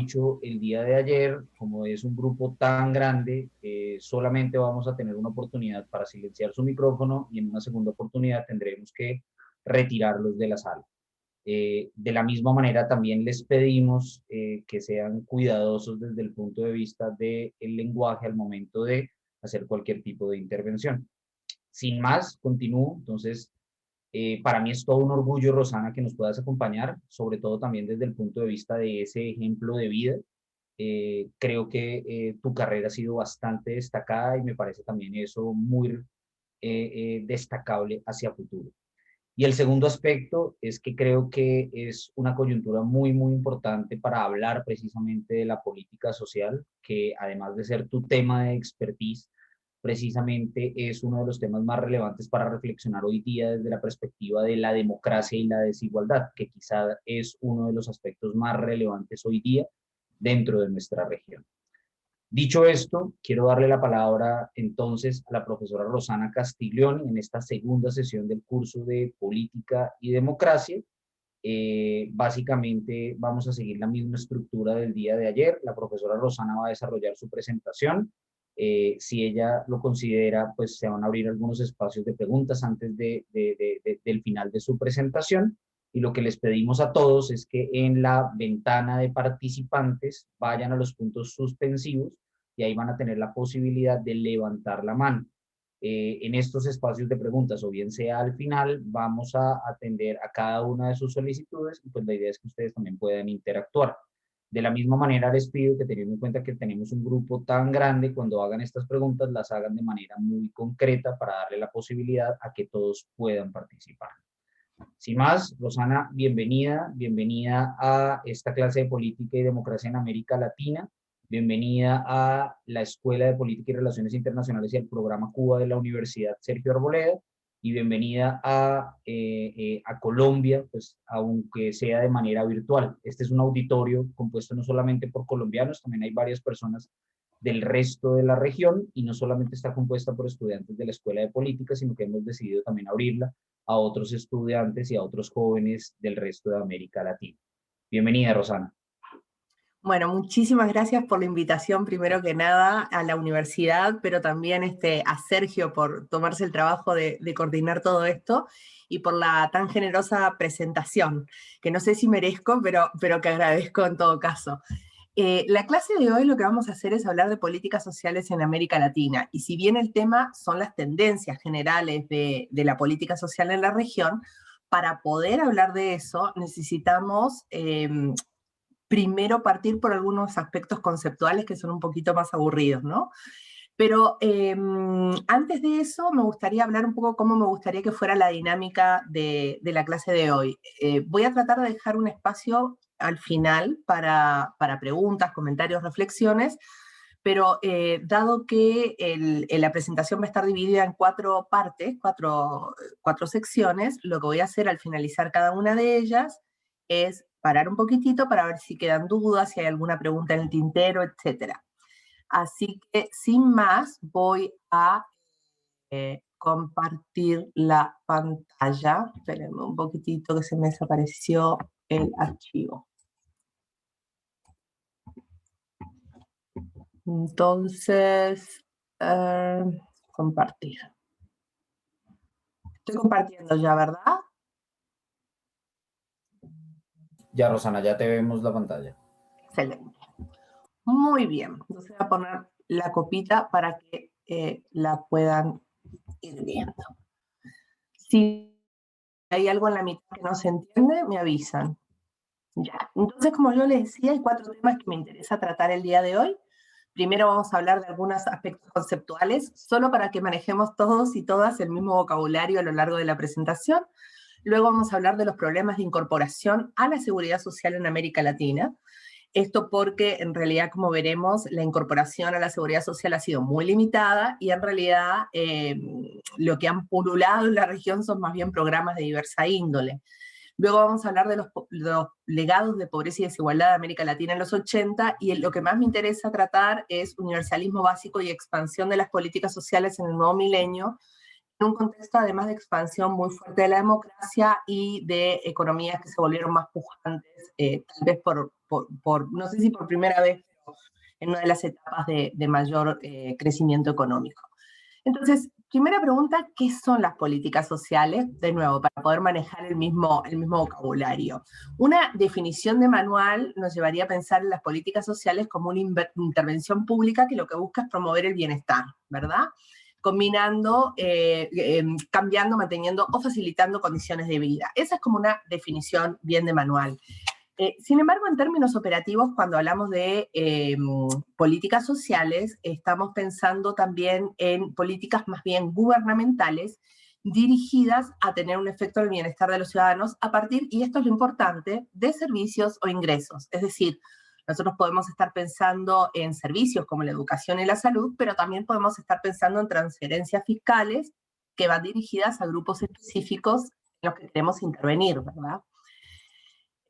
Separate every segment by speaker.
Speaker 1: dicho el día de ayer, como es un grupo tan grande, solamente vamos a tener una oportunidad para silenciar su micrófono y en una segunda oportunidad tendremos que retirarlos de la sala. De la misma manera, también les pedimos que sean cuidadosos desde el punto de vista del lenguaje al momento de hacer cualquier tipo de intervención. Sin más, continúo. Entonces, para mí es todo un orgullo, Rosana, que nos puedas acompañar, sobre todo también desde el punto de vista de ese ejemplo de vida. Creo que tu carrera ha sido bastante destacada y me parece también eso muy destacable hacia futuro. Y el segundo aspecto es que creo que es una coyuntura muy, muy importante para hablar precisamente de la política social, que además de ser tu tema de expertise, precisamente es uno de los temas más relevantes para reflexionar hoy día desde la perspectiva de la democracia y la desigualdad, que quizá es uno de los aspectos más relevantes hoy día dentro de nuestra región. Dicho esto, quiero darle la palabra entonces a la profesora Rosana Castiglioni en esta segunda sesión del curso de Política y Democracia. Básicamente vamos a seguir la misma estructura del día de ayer. La profesora Rosana va a desarrollar su presentación. Si ella lo considera, pues se van a abrir algunos espacios de preguntas antes del final de su presentación. Y lo que les pedimos a todos es que en la ventana de participantes vayan a los puntos suspensivos y ahí van a tener la posibilidad de levantar la mano. En estos espacios de preguntas, o bien sea al final, vamos a atender a cada una de sus solicitudes y pues la idea es que ustedes también puedan interactuar. De la misma manera les pido que teniendo en cuenta que tenemos un grupo tan grande, cuando hagan estas preguntas las hagan de manera muy concreta para darle la posibilidad a que todos puedan participar. Sin más, Rosana, bienvenida, bienvenida a esta clase de Política y Democracia en América Latina, bienvenida a la Escuela de Política y Relaciones Internacionales y al programa Cuba de la Universidad Sergio Arboleda, y bienvenida a Colombia, pues aunque sea de manera virtual. Este es un auditorio compuesto no solamente por colombianos, también hay varias personas del resto de la región y no solamente está compuesta por estudiantes de la Escuela de Política, sino que hemos decidido también abrirla a otros estudiantes y a otros jóvenes del resto de América Latina. Bienvenida, Rosana.
Speaker 2: Bueno, muchísimas gracias por la invitación, primero que nada, a la universidad, pero también a Sergio por tomarse el trabajo de coordinar todo esto y por la tan generosa presentación, que no sé si merezco, pero que agradezco en todo caso. La clase de hoy lo que vamos a hacer es hablar de políticas sociales en América Latina, y si bien el tema son las tendencias generales de la política social en la región, para poder hablar de eso necesitamos primero partir por algunos aspectos conceptuales que son un poquito más aburridos, ¿no? Pero antes de eso me gustaría hablar un poco cómo me gustaría que fuera la dinámica de la clase de hoy. Voy a tratar de dejar un espacio al final para preguntas, comentarios, reflexiones, pero dado que la presentación va a estar dividida en 4 partes, cuatro secciones, lo que voy a hacer al finalizar cada una de ellas es parar un poquitito para ver si quedan dudas, si hay alguna pregunta en el tintero, etc. Así que, sin más, voy a compartir la pantalla. Espérenme un poquitito que se me desapareció el archivo. Entonces, compartir. Estoy compartiendo ya, ¿verdad?
Speaker 1: Ya, Rosana, ya te vemos la pantalla.
Speaker 2: Excelente. Muy bien. Entonces voy a poner la copita para que la puedan ir viendo. Si hay algo en la mitad que no se entiende, me avisan. Ya. Entonces, como yo les decía, hay 4 temas que me interesa tratar el día de hoy. Primero vamos a hablar de algunos aspectos conceptuales, solo para que manejemos todos y todas el mismo vocabulario a lo largo de la presentación. Luego vamos a hablar de los problemas de incorporación a la seguridad social en América Latina. Esto porque, en realidad, como veremos, la incorporación a la seguridad social ha sido muy limitada y, en realidad, lo que han pululado en la región son más bien programas de diversa índole. Luego vamos a hablar de los legados de pobreza y desigualdad de América Latina en los 80, y lo que más me interesa tratar es universalismo básico y expansión de las políticas sociales en el nuevo milenio, en un contexto además de expansión muy fuerte de la democracia y de economías que se volvieron más pujantes, tal vez no sé si por primera vez, pero en una de las etapas de mayor crecimiento económico. Entonces, primera pregunta, ¿qué son las políticas sociales? De nuevo, para poder manejar el mismo vocabulario. Una definición de manual nos llevaría a pensar en las políticas sociales como una intervención pública que lo que busca es promover el bienestar, ¿verdad? Combinando, cambiando, manteniendo o facilitando condiciones de vida. Esa es como una definición bien de manual. Sin embargo, en términos operativos, cuando hablamos de políticas sociales, estamos pensando también en políticas más bien gubernamentales dirigidas a tener un efecto en el bienestar de los ciudadanos a partir, y esto es lo importante, de servicios o ingresos. Es decir, nosotros podemos estar pensando en servicios como la educación y la salud, pero también podemos estar pensando en transferencias fiscales que van dirigidas a grupos específicos en los que queremos intervenir, ¿verdad?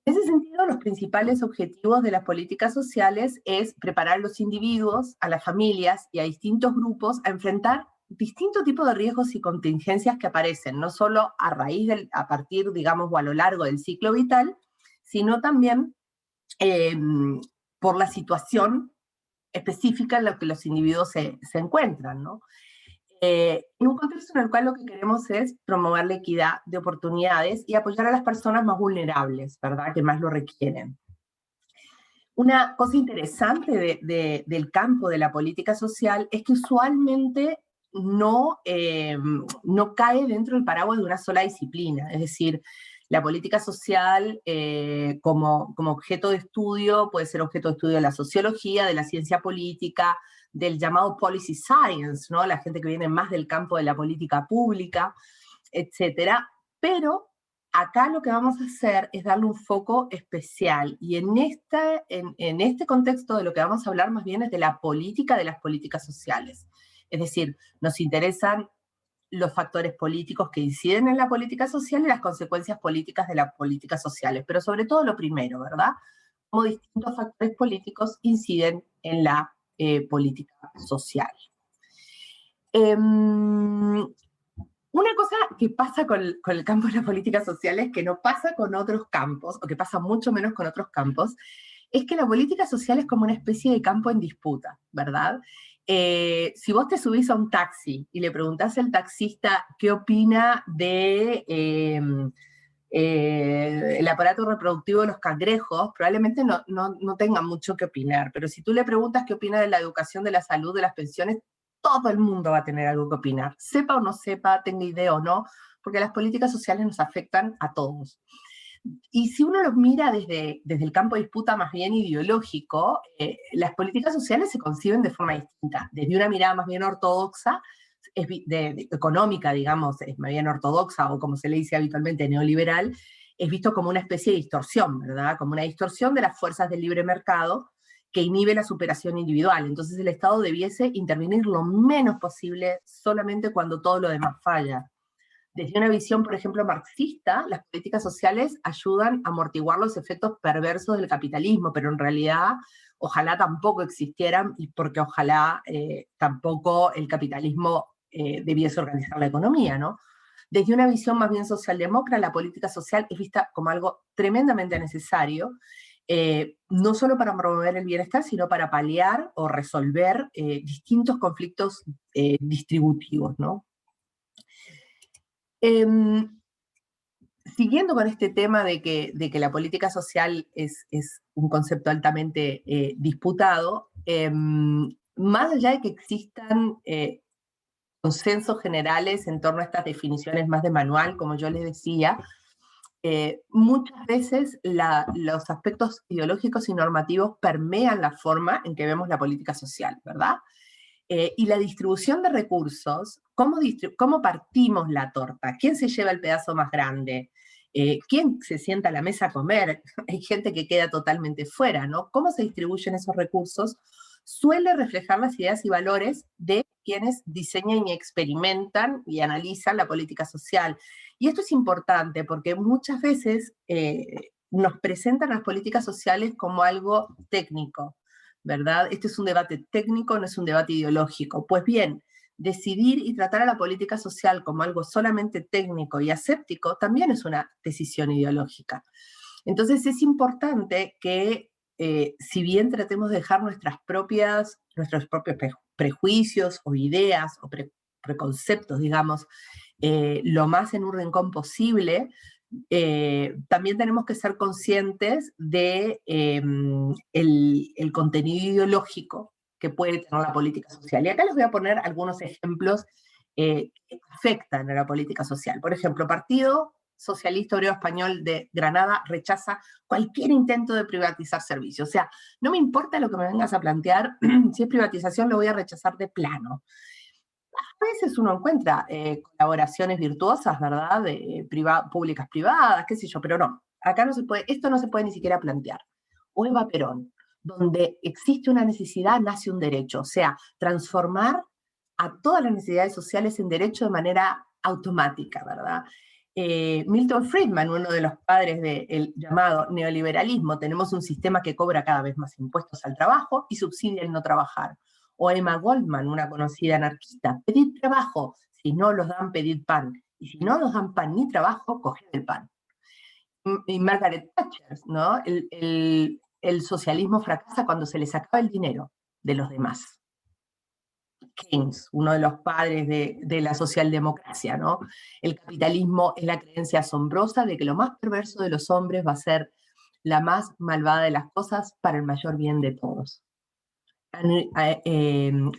Speaker 2: En ese sentido, los principales objetivos de las políticas sociales es preparar a los individuos, a las familias y a distintos grupos a enfrentar distintos tipos de riesgos y contingencias que aparecen, no solo a partir, digamos, o a lo largo del ciclo vital, sino también por la situación específica en la que los individuos se encuentran, ¿no? En un contexto en el cual lo que queremos es promover la equidad de oportunidades y apoyar a las personas más vulnerables, ¿verdad?, que más lo requieren. Una cosa interesante del campo de la política social es que usualmente no cae dentro del paraguas de una sola disciplina, es decir, la política social como objeto de estudio puede ser objeto de estudio de la sociología, de la ciencia política, del llamado policy science, ¿no? La gente que viene más del campo de la política pública, etcétera. Pero acá lo que vamos a hacer es darle un foco especial, y en este contexto de lo que vamos a hablar más bien es de la política de las políticas sociales. Es decir, nos interesan los factores políticos que inciden en la política social y las consecuencias políticas de las políticas sociales, pero sobre todo lo primero, ¿verdad? Cómo distintos factores políticos inciden en la política social. Una cosa que pasa con el campo de las políticas sociales, que no pasa con otros campos, o que pasa mucho menos con otros campos, es que la política social es como una especie de campo en disputa, ¿verdad? Si vos te subís a un taxi y le preguntás al taxista qué opina de el aparato reproductivo de los cangrejos, probablemente no tenga mucho que opinar, pero si tú le preguntas qué opina de la educación, de la salud, de las pensiones, todo el mundo va a tener algo que opinar, sepa o no sepa, tenga idea o no, porque las políticas sociales nos afectan a todos. Y si uno los mira desde el campo de disputa más bien ideológico, las políticas sociales se conciben de forma distinta, desde una mirada más bien ortodoxa, económica, digamos, es más bien ortodoxa, o como se le dice habitualmente, neoliberal, es visto como una especie de distorsión, ¿verdad? Como una distorsión de las fuerzas del libre mercado que inhibe la superación individual. Entonces el Estado debiese intervenir lo menos posible, solamente cuando todo lo demás falla. Desde una visión, por ejemplo, marxista, las políticas sociales ayudan a amortiguar los efectos perversos del capitalismo, pero en realidad ojalá tampoco existieran, y porque ojalá tampoco el capitalismo debiese organizar la economía, ¿no? Desde una visión más bien socialdemócrata, la política social es vista como algo tremendamente necesario, no solo para promover el bienestar, sino para paliar o resolver distintos conflictos distributivos, ¿no? Siguiendo con este tema de que la política social es un concepto altamente disputado, más allá de que existan consensos generales en torno a estas definiciones más de manual, como yo les decía, muchas veces los aspectos ideológicos y normativos permean la forma en que vemos la política social, ¿verdad? Y la distribución de recursos, ¿cómo partimos la torta? ¿Quién se lleva el pedazo más grande? ¿Quién se sienta a la mesa a comer? Hay gente que queda totalmente fuera, ¿no? ¿Cómo se distribuyen esos recursos? Suele reflejar las ideas y valores de quienes diseñan y experimentan y analizan la política social. Y esto es importante porque muchas veces nos presentan las políticas sociales como algo técnico, ¿verdad? Este es un debate técnico, no es un debate ideológico. Pues bien, decidir y tratar a la política social como algo solamente técnico y aséptico también es una decisión ideológica. Entonces es importante que, si bien tratemos de dejar nuestros propios prejuicios o ideas o preconceptos, digamos, lo más en un rincón posible, también tenemos que ser conscientes de el contenido ideológico que puede tener la política social. Y acá les voy a poner algunos ejemplos que afectan a la política social. Por ejemplo, Partido Socialista Obrero Español de Granada rechaza cualquier intento de privatizar servicios. O sea, no me importa lo que me vengas a plantear, si es privatización lo voy a rechazar de plano. A veces uno encuentra colaboraciones virtuosas, ¿verdad? Públicas privadas, qué sé yo, pero no. Acá no se puede, esto no se puede ni siquiera plantear. O Eva Perón, donde existe una necesidad, nace un derecho. O sea, transformar a todas las necesidades sociales en derecho de manera automática, ¿verdad? Milton Friedman, uno de los padres del llamado neoliberalismo, tenemos un sistema que cobra cada vez más impuestos al trabajo y subsidia el no trabajar. O Emma Goldman, una conocida anarquista, pedid trabajo, si no los dan, pedid pan. Y si no nos dan pan ni trabajo, coged el pan. Y Margaret Thatcher, ¿no? El socialismo fracasa cuando se les acaba el dinero de los demás. Keynes, uno de los padres de la socialdemocracia, ¿no? El capitalismo es la creencia asombrosa de que lo más perverso de los hombres va a ser la más malvada de las cosas para el mayor bien de todos. Rand,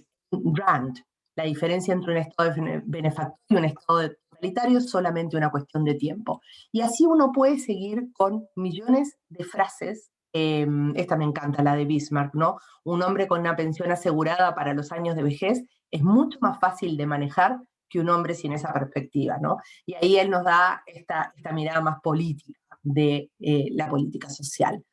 Speaker 2: la diferencia entre un estado de benefactor y un estado totalitario es solamente una cuestión de tiempo. Y así uno puede seguir con millones de frases. Esta me encanta, la de Bismarck, ¿no? Un hombre con una pensión asegurada para los años de vejez es mucho más fácil de manejar que un hombre sin esa perspectiva, ¿no? Y ahí él nos da esta mirada más política de la política social.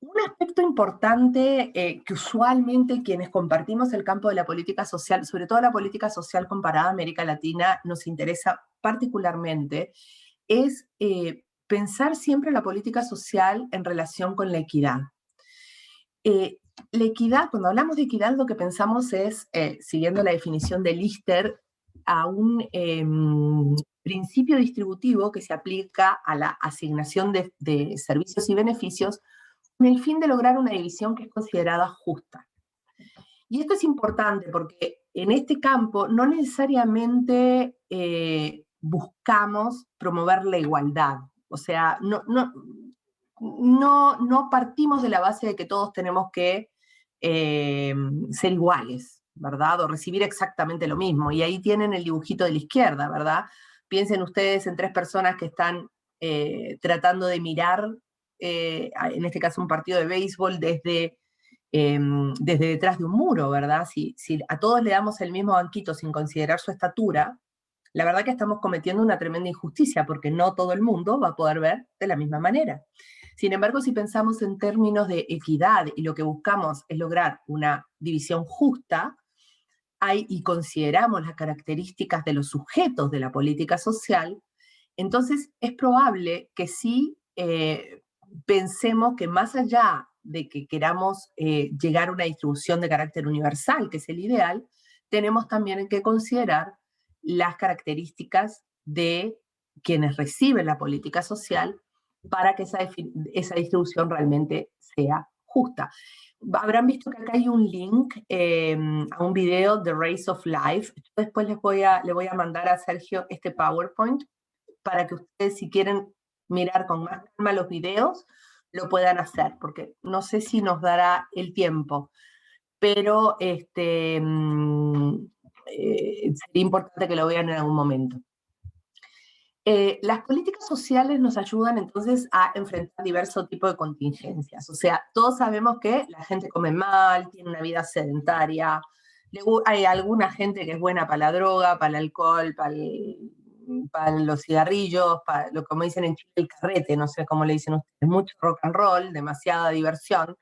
Speaker 2: Un aspecto importante que usualmente quienes compartimos el campo de la política social, sobre todo la política social comparada a América Latina, nos interesa particularmente, es pensar siempre la política social en relación con la equidad. La equidad, cuando hablamos de equidad, lo que pensamos es, siguiendo la definición de Lister, a un principio distributivo que se aplica a la asignación de servicios y beneficios con el fin de lograr una división que es considerada justa. Y esto es importante porque en este campo no necesariamente buscamos promover la igualdad. O sea, no partimos de la base de que todos tenemos que ser iguales, ¿verdad? O recibir exactamente lo mismo. Y ahí tienen el dibujito de la izquierda, ¿verdad? Piensen ustedes en tres personas que están tratando de mirar, en este caso un partido de béisbol, desde detrás de un muro, ¿verdad? Si a todos le damos el mismo banquito sin considerar su estatura, la verdad que estamos cometiendo una tremenda injusticia, porque no todo el mundo va a poder ver de la misma manera. Sin embargo, si pensamos en términos de equidad y lo que buscamos es lograr una división justa, y consideramos las características de los sujetos de la política social, entonces es probable que sí pensemos que más allá de que queramos llegar a una distribución de carácter universal, que es el ideal, tenemos también que considerar las características de quienes reciben la política social para que esa distribución realmente sea justa. Habrán visto que acá hay un link a un video de Race of Life. Yo después le voy a mandar a Sergio este PowerPoint para que ustedes, si quieren mirar con más calma los videos, lo puedan hacer, porque no sé si nos dará el tiempo, pero sería importante que lo vean en algún momento. Las políticas sociales nos ayudan entonces a enfrentar diversos tipos de contingencias. O sea, todos sabemos que la gente come mal, tiene una vida sedentaria, hay alguna gente que es buena para la droga, para el alcohol, para los cigarrillos, para lo como dicen en Chile, el carrete, no sé cómo le dicen ustedes, mucho rock and roll, demasiada diversión.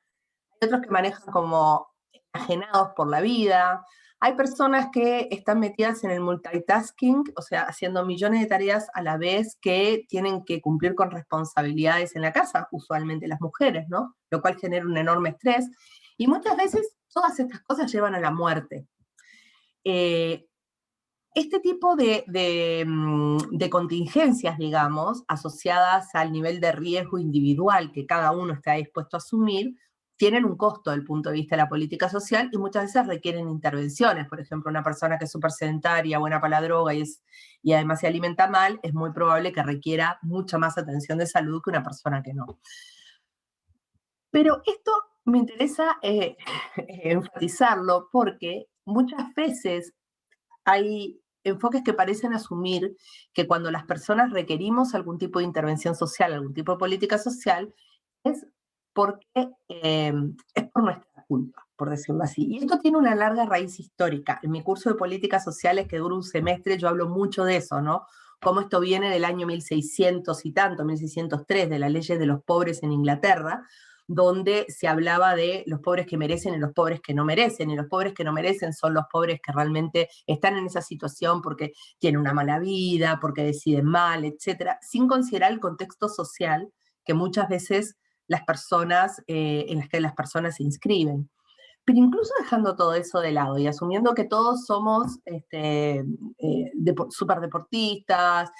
Speaker 2: Hay otros que manejan como enajenados por la vida, Hay personas que están metidas en el multitasking, o sea, haciendo millones de tareas a la vez que tienen que cumplir con responsabilidades en la casa, usualmente las mujeres, ¿no? Lo cual genera un enorme estrés. Y muchas veces todas estas cosas llevan a la muerte. Este tipo de contingencias, digamos, asociadas al nivel de riesgo individual que cada uno está dispuesto a asumir, tienen un costo desde el punto de vista de la política social y muchas veces requieren intervenciones. Por ejemplo, una persona que es súper sedentaria, buena para la droga y además se alimenta mal, es muy probable que requiera mucha más atención de salud que una persona que no. Pero esto me interesa enfatizarlo porque muchas veces hay enfoques que parecen asumir que cuando las personas requerimos algún tipo de intervención social, algún tipo de política social, es porque es por nuestra culpa, por decirlo así. Y esto tiene una larga raíz histórica. En mi curso de políticas sociales, que dura un semestre, yo hablo mucho de eso, ¿no? Cómo esto viene del año 1600 y tanto, 1603, de la ley de los pobres en Inglaterra, donde se hablaba de los pobres que merecen y los pobres que no merecen, y los pobres que no merecen son los pobres que realmente están en esa situación porque tienen una mala vida, porque deciden mal, etcétera, sin considerar el contexto social que muchas veces las personas, en las que las personas se inscriben. Pero incluso dejando todo eso de lado y asumiendo que todos somos súper deportistas,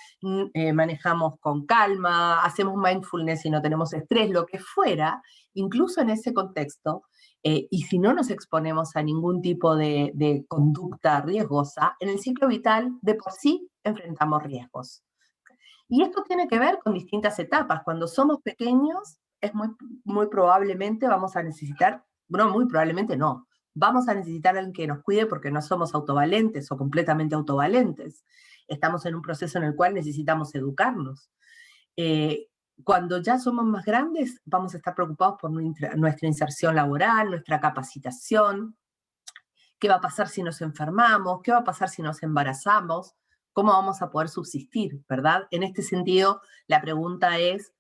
Speaker 2: manejamos con calma, hacemos mindfulness y no tenemos estrés, lo que fuera, incluso en ese contexto, y si no nos exponemos a ningún tipo de conducta riesgosa, en el ciclo vital de por sí enfrentamos riesgos. Y esto tiene que ver con distintas etapas. Cuando somos pequeños, es muy probablemente vamos a necesitar, no, muy probablemente no, vamos a necesitar a alguien que nos cuide porque no somos autovalentes o completamente autovalentes. Estamos en un proceso en el cual necesitamos educarnos. Cuando ya somos más grandes, vamos a estar preocupados por nuestra inserción laboral, nuestra capacitación, qué va a pasar si nos enfermamos, qué va a pasar si nos embarazamos, cómo vamos a poder subsistir, ¿verdad? En este sentido, la pregunta es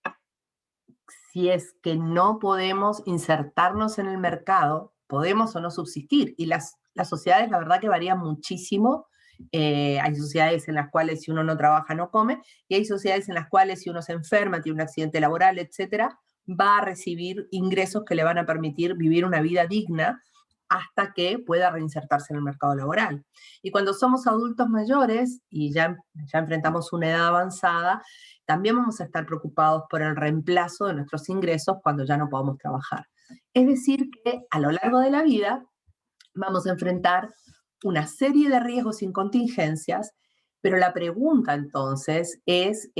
Speaker 2: si es que no podemos insertarnos en el mercado, ¿podemos o no subsistir? Y las sociedades, la verdad que varían muchísimo. Hay sociedades en las cuales si uno no trabaja no come, y hay sociedades en las cuales si uno se enferma, tiene un accidente laboral, etcétera, va a recibir ingresos que le van a permitir vivir una vida digna hasta que pueda reinsertarse en el mercado laboral. Y cuando somos adultos mayores y ya enfrentamos una edad avanzada, también vamos a estar preocupados por el reemplazo de nuestros ingresos cuando ya no podamos trabajar. Es decir, que a lo largo de la vida vamos a enfrentar una serie de riesgos y contingencias, pero la pregunta entonces es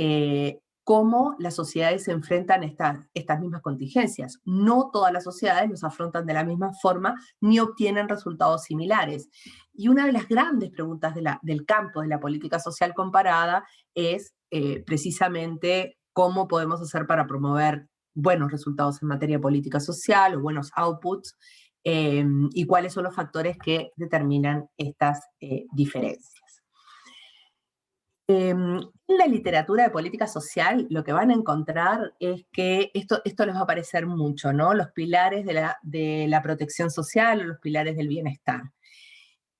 Speaker 2: cómo las sociedades se enfrentan estas mismas contingencias. No todas las sociedades los afrontan de la misma forma ni obtienen resultados similares. Y una de las grandes preguntas del campo de la política social comparada es precisamente cómo podemos hacer para promover buenos resultados en materia de política social o buenos outputs, y cuáles son los factores que determinan estas diferencias. En la literatura de política social lo que van a encontrar es que esto les va a parecer mucho, ¿no? Los pilares de la protección social o los pilares del bienestar.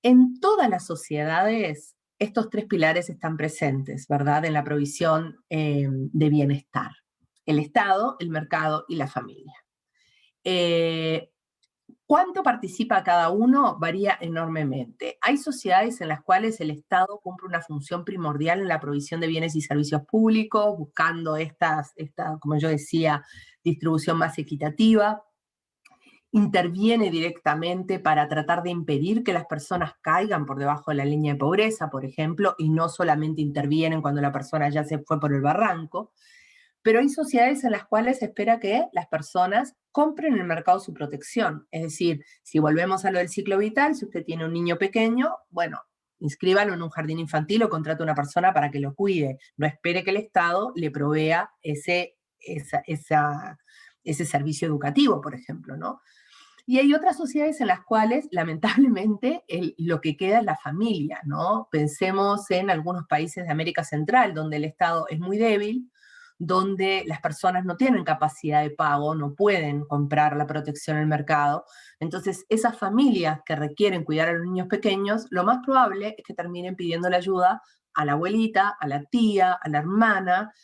Speaker 2: En todas las sociedades estos tres pilares están presentes, ¿verdad? En la provisión de bienestar. El Estado, el mercado y la familia. ¿Cuánto participa cada uno? Varía enormemente. Hay sociedades en las cuales el Estado cumple una función primordial en la provisión de bienes y servicios públicos, buscando esta, como yo decía, distribución más equitativa. Interviene directamente para tratar de impedir que las personas caigan por debajo de la línea de pobreza, por ejemplo, y no solamente intervienen cuando la persona ya se fue por el barranco. Pero hay sociedades en las cuales se espera que las personas compren en el mercado su protección. Es decir, si volvemos a lo del ciclo vital, si usted tiene un niño pequeño, bueno, inscríbalo en un jardín infantil o contrate a una persona para que lo cuide. No espere que el Estado le provea ese servicio educativo, por ejemplo, ¿no? Y hay otras sociedades en las cuales, lamentablemente, lo que queda es la familia, ¿no? Pensemos en algunos países de América Central, donde el Estado es muy débil, donde las personas no tienen capacidad de pago, no pueden comprar la protección en el mercado. Entonces, esas familias que requieren cuidar a los niños pequeños, lo más probable es que terminen pidiendo la ayuda a la abuelita, a la tía, a la hermana,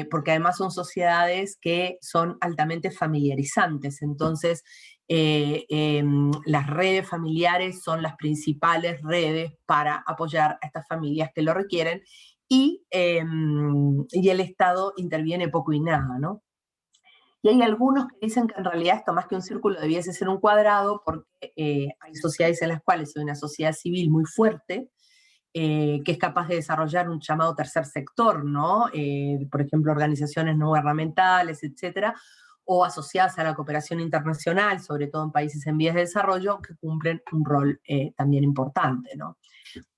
Speaker 2: porque además son sociedades que son altamente familiarizantes. Entonces, las redes familiares son las principales redes para apoyar a estas familias que lo requieren, y el Estado interviene poco y nada, ¿no? Y hay algunos que dicen que en realidad esto más que un círculo debiese ser un cuadrado, porque hay sociedades en las cuales hay una sociedad civil muy fuerte, que es capaz de desarrollar un llamado tercer sector, ¿no? Por ejemplo, organizaciones no gubernamentales, etcétera, o asociadas a la cooperación internacional, sobre todo en países en vías de desarrollo, que cumplen un rol también importante, ¿no?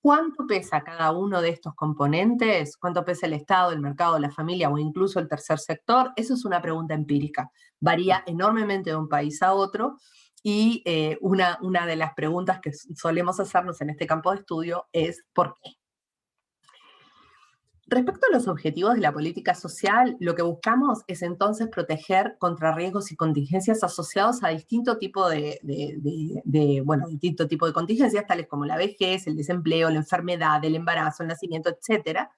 Speaker 2: ¿Cuánto pesa cada uno de estos componentes? ¿Cuánto pesa el Estado, el mercado, la familia o incluso el tercer sector? Eso es una pregunta empírica. Varía enormemente de un país a otro, y una de las preguntas que solemos hacernos en este campo de estudio es ¿por qué? Respecto a los objetivos de la política social, lo que buscamos es entonces proteger contra riesgos y contingencias asociados a distinto tipo distinto tipo de contingencias, tales como la vejez, el desempleo, la enfermedad, el embarazo, el nacimiento, etcétera,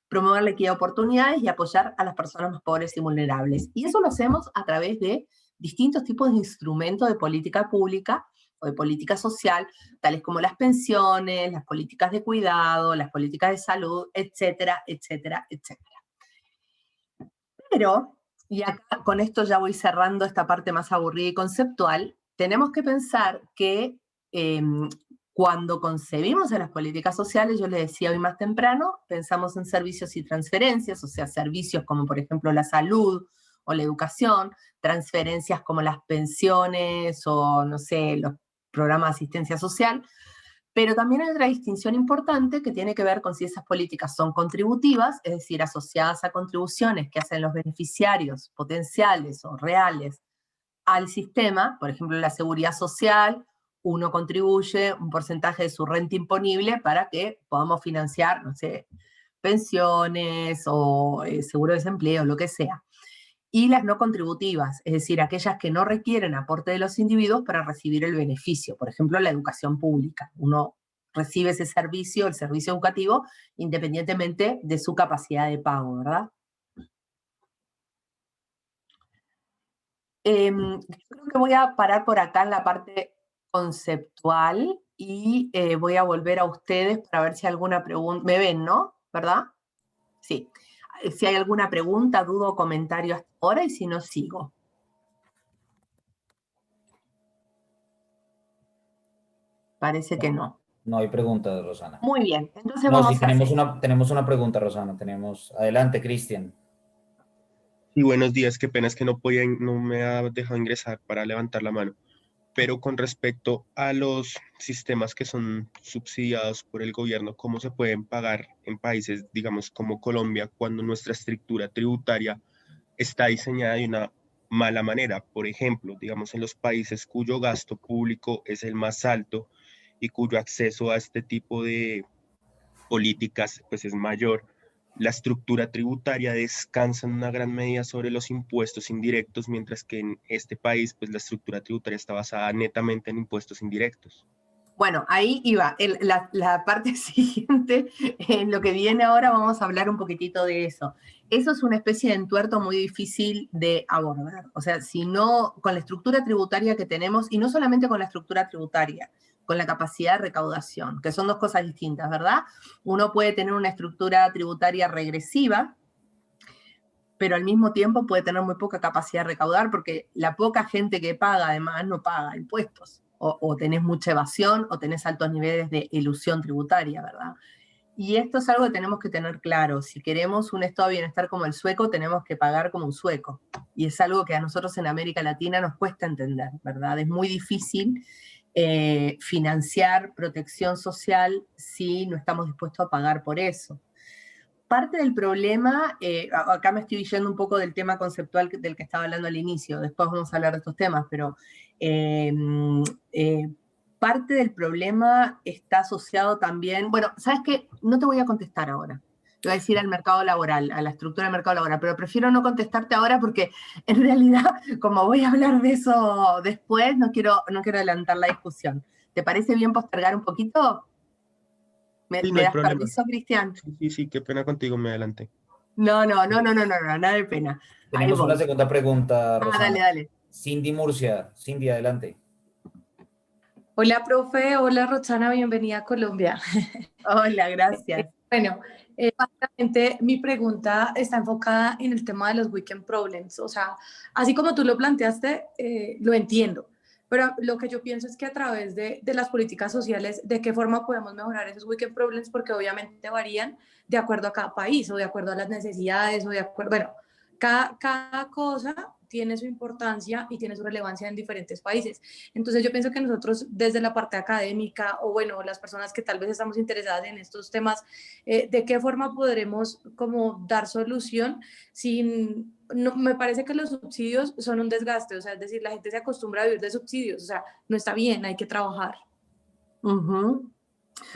Speaker 2: promover la equidad de oportunidades y apoyar a las personas más pobres y vulnerables. Y eso lo hacemos a través de distintos tipos de instrumentos de política pública o de política social, tales como las pensiones, las políticas de cuidado, las políticas de salud, etcétera, etcétera, etcétera. Pero, y acá con esto ya voy cerrando esta parte más aburrida y conceptual, tenemos que pensar que cuando concebimos a las políticas sociales, yo les decía hoy más temprano, pensamos en servicios y transferencias, o sea, servicios como por ejemplo la salud o la educación, transferencias como las pensiones o, no sé, los programas de asistencia social, pero también hay otra distinción importante que tiene que ver con si esas políticas son contributivas, es decir, asociadas a contribuciones que hacen los beneficiarios potenciales o reales al sistema, por ejemplo, la seguridad social, uno contribuye un porcentaje de su renta imponible para que podamos financiar, no sé, pensiones o seguro de desempleo, lo que sea. Y las no contributivas, es decir, aquellas que no requieren aporte de los individuos para recibir el beneficio, por ejemplo, la educación pública. Uno recibe ese servicio, el servicio educativo, independientemente de su capacidad de pago, ¿verdad? Creo que voy a parar por acá en la parte conceptual y voy a volver a ustedes para ver si hay alguna pregunta. ¿Me ven, no? ¿Verdad? Sí. Si hay alguna pregunta, duda o comentario hasta ahora, y si no, sigo. Parece que no.
Speaker 1: No hay preguntas, Rosana.
Speaker 2: Muy bien, entonces
Speaker 1: No, sí,
Speaker 2: vamos a hacer.
Speaker 1: tenemos una pregunta, Rosana. Adelante, Cristian.
Speaker 3: Y buenos días, qué pena es que no me ha dejado ingresar para levantar la mano. Pero con respecto a los sistemas que son subsidiados por el gobierno, ¿cómo se pueden pagar en países, digamos, como Colombia, cuando nuestra estructura tributaria está diseñada de una mala manera? Por ejemplo, digamos, en los países cuyo gasto público es el más alto y cuyo acceso a este tipo de políticas pues es mayor, la estructura tributaria descansa en una gran medida sobre los impuestos indirectos, mientras que en este país pues la estructura tributaria está basada netamente en impuestos indirectos.
Speaker 2: Bueno, ahí iba. La parte siguiente, en lo que viene ahora, vamos a hablar un poquitito de eso. Eso es una especie de entuerto muy difícil de abordar. O sea, si no, con la estructura tributaria que tenemos, y no solamente con la estructura tributaria, con la capacidad de recaudación, que son dos cosas distintas, ¿verdad? Uno puede tener una estructura tributaria regresiva, pero al mismo tiempo puede tener muy poca capacidad de recaudar, porque la poca gente que paga, además, no paga impuestos. O tenés mucha evasión, o tenés altos niveles de elusión tributaria, ¿verdad? Y esto es algo que tenemos que tener claro. Si queremos un estado de bienestar como el sueco, tenemos que pagar como un sueco. Y es algo que a nosotros en América Latina nos cuesta entender, ¿verdad? Es muy difícil financiar protección social si no estamos dispuestos a pagar por eso. Parte del problema, acá me estoy yendo un poco del tema conceptual del que estaba hablando al inicio, después vamos a hablar de estos temas, pero parte del problema está asociado también, bueno, ¿sabes qué? No te voy a contestar ahora. Te voy a decir al mercado laboral, a la estructura del mercado laboral, pero prefiero no contestarte ahora porque en realidad, como voy a hablar de eso después, no quiero adelantar la discusión. ¿Te parece bien postergar un poquito?
Speaker 3: Sí, no
Speaker 2: ¿Me
Speaker 3: hay
Speaker 2: das
Speaker 3: problema.
Speaker 2: permiso, Cristian?
Speaker 3: Sí, sí, sí, qué pena contigo, me adelanté.
Speaker 2: No, nada de pena. Ahí
Speaker 1: Tenemos una
Speaker 2: voy.
Speaker 1: segunda pregunta,
Speaker 2: Ah,
Speaker 1: Rosana.
Speaker 2: dale.
Speaker 1: Cindy Murcia. Cindy, adelante.
Speaker 4: Hola, profe. Hola, Roxana. Bienvenida a Colombia.
Speaker 2: Hola, gracias.
Speaker 4: Bueno, básicamente mi pregunta está enfocada en el tema de los weekend problems. O sea, así como tú lo planteaste, lo entiendo. Pero lo que yo pienso es que a través de las políticas sociales, ¿de qué forma podemos mejorar esos weekend problems? Porque obviamente varían de acuerdo a cada país o de acuerdo a las necesidades o de acuerdo, bueno, cada cosa tiene su importancia y tiene su relevancia en diferentes países. Entonces yo pienso que nosotros desde la parte académica o bueno, las personas que tal vez estamos interesadas en estos temas, ¿de qué forma podremos como dar solución sin... No, me parece que los subsidios son un desgaste, o sea, es decir, la gente se acostumbra a vivir de subsidios, o sea, no está bien, hay que trabajar.
Speaker 2: Uh-huh.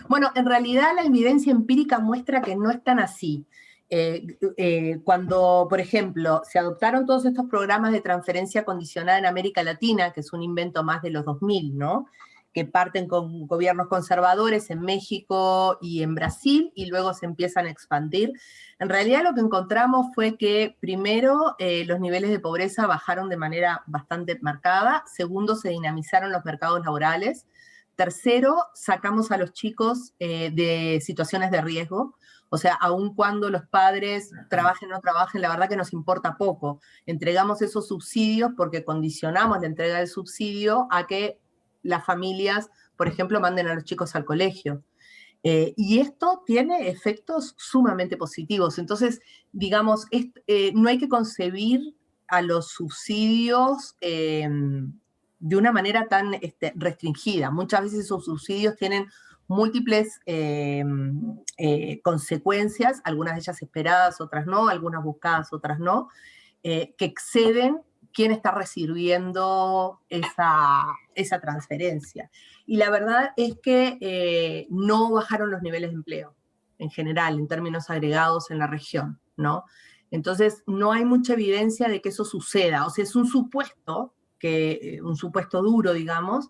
Speaker 2: Bueno, en realidad la evidencia empírica muestra que no es tan así. Cuando, por ejemplo, se adoptaron todos estos programas de transferencia condicionada en América Latina, que es un invento más de los 2000, ¿no? Que parten con gobiernos conservadores en México y en Brasil, y luego se empiezan a expandir. En realidad lo que encontramos fue que, primero, los niveles de pobreza bajaron de manera bastante marcada, segundo, se dinamizaron los mercados laborales, tercero, sacamos a los chicos de situaciones de riesgo, o sea, aun cuando los padres trabajen o no trabajen, la verdad que nos importa poco. Entregamos esos subsidios porque condicionamos la entrega del subsidio a que las familias, por ejemplo, manden a los chicos al colegio. Y esto tiene efectos sumamente positivos. Entonces, digamos, no hay que concebir a los subsidios de una manera tan restringida. Muchas veces esos subsidios tienen múltiples consecuencias, algunas de ellas esperadas, otras no, algunas buscadas, otras no, que exceden quién está recibiendo esa transferencia. Y la verdad es que no bajaron los niveles de empleo en general, en términos agregados en la región, ¿no? Entonces, no hay mucha evidencia de que eso suceda. O sea, es un supuesto duro, digamos,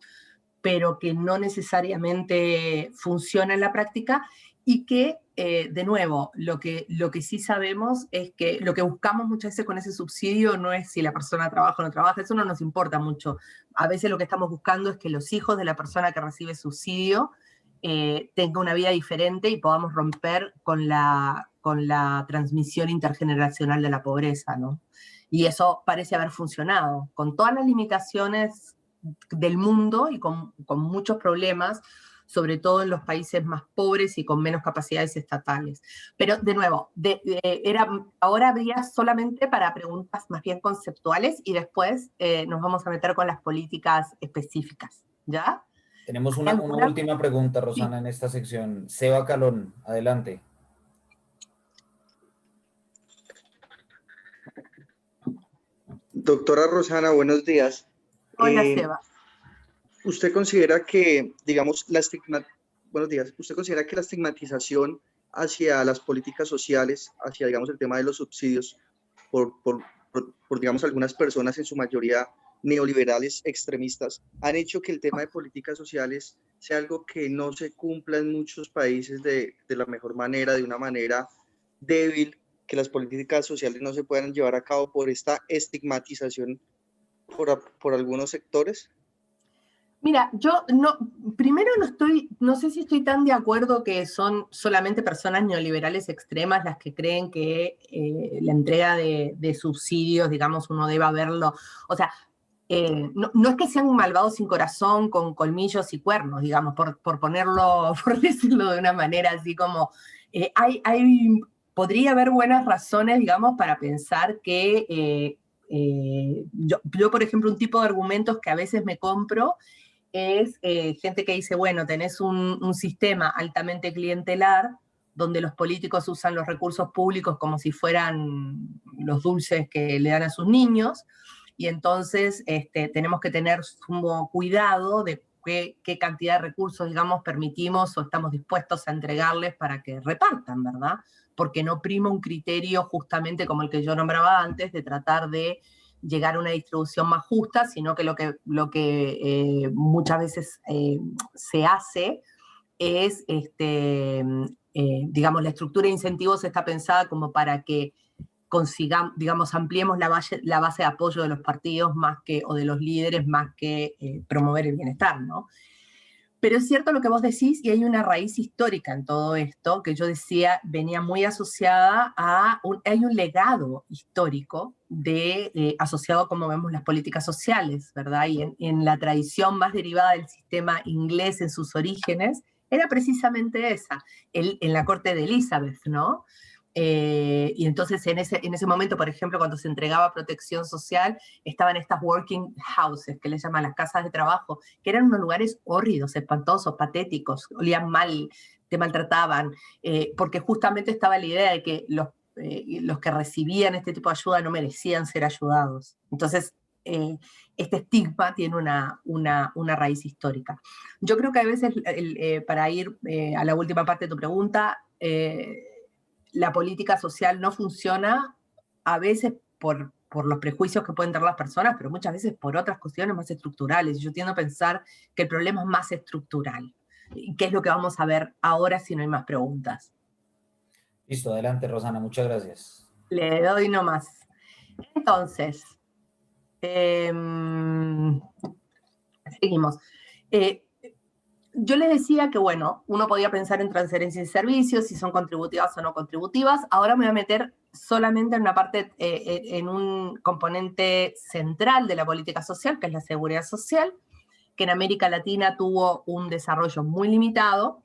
Speaker 2: pero que no necesariamente funciona en la práctica y que, de nuevo, lo que sí sabemos es que lo que buscamos muchas veces con ese subsidio no es si la persona trabaja o no trabaja, eso no nos importa mucho. A veces lo que estamos buscando es que los hijos de la persona que recibe subsidio tengan una vida diferente y podamos romper con la transmisión intergeneracional de la pobreza, ¿no? Y eso parece haber funcionado, con todas las limitaciones del mundo y con muchos problemas, sobre todo en los países más pobres y con menos capacidades estatales. Pero, de nuevo, ahora habría solamente para preguntas más bien conceptuales y después nos vamos a meter con las políticas específicas, ¿ya?
Speaker 1: Tenemos una última pregunta, Rosana, sí, en esta sección. Seba Calón, adelante.
Speaker 5: Doctora Rosana, buenos días.
Speaker 2: Hola, Seba.
Speaker 5: ¿Usted considera que, digamos, buenos días, ¿usted considera que la estigmatización hacia las políticas sociales, hacia, digamos, el tema de los subsidios, por digamos, algunas personas, en su mayoría neoliberales extremistas, han hecho que el tema de políticas sociales sea algo que no se cumpla en muchos países de la mejor manera, de una manera débil, que las políticas sociales no se puedan llevar a cabo por esta estigmatización por algunos sectores?
Speaker 2: Mira, yo primero no sé si estoy tan de acuerdo que son solamente personas neoliberales extremas las que creen que la entrega de subsidios, digamos, uno deba verlo. O sea, no es que sean malvados sin corazón, con colmillos y cuernos, digamos, por decirlo de una manera así como, podría haber buenas razones, digamos, para pensar que yo, por ejemplo, un tipo de argumentos que a veces me compro es gente que dice, bueno, tenés un sistema altamente clientelar donde los políticos usan los recursos públicos como si fueran los dulces que le dan a sus niños, y entonces tenemos que tener sumo cuidado de qué cantidad de recursos, digamos, permitimos o estamos dispuestos a entregarles para que repartan, ¿verdad? Porque no prima un criterio justamente como el que yo nombraba antes, de tratar de llegar a una distribución más justa, sino que lo que muchas veces se hace es, digamos, la estructura de incentivos está pensada como para que consigamos, digamos, ampliemos la base de apoyo de los partidos o de los líderes más que promover el bienestar, ¿no? Pero es cierto lo que vos decís, y hay una raíz histórica en todo esto, que yo decía, venía muy asociada hay un legado histórico asociado a cómo vemos las políticas sociales, ¿verdad? Y en la tradición más derivada del sistema inglés en sus orígenes, era precisamente esa, en la corte de Elizabeth, ¿no? Y entonces en ese momento, por ejemplo, cuando se entregaba protección social, estaban estas working houses, que les llaman las casas de trabajo, que eran unos lugares hórridos, espantosos, patéticos, olían mal, te maltrataban, porque justamente estaba la idea de que los que recibían este tipo de ayuda no merecían ser ayudados. Entonces, este estigma tiene una raíz histórica. Yo creo que a veces, para ir a la última parte de tu pregunta, la política social no funciona a veces por los prejuicios que pueden tener las personas, pero muchas veces por otras cuestiones más estructurales. Yo tiendo a pensar que el problema es más estructural. ¿Y qué es lo que vamos a ver ahora si no hay más preguntas?
Speaker 1: Listo, adelante, Rosana, muchas gracias.
Speaker 2: Le doy nomás. Entonces, seguimos. Yo les decía que, bueno, uno podía pensar en transferencias y servicios, si son contributivas o no contributivas. Ahora me voy a meter solamente en una parte, en un componente central de la política social, que es la seguridad social, que en América Latina tuvo un desarrollo muy limitado,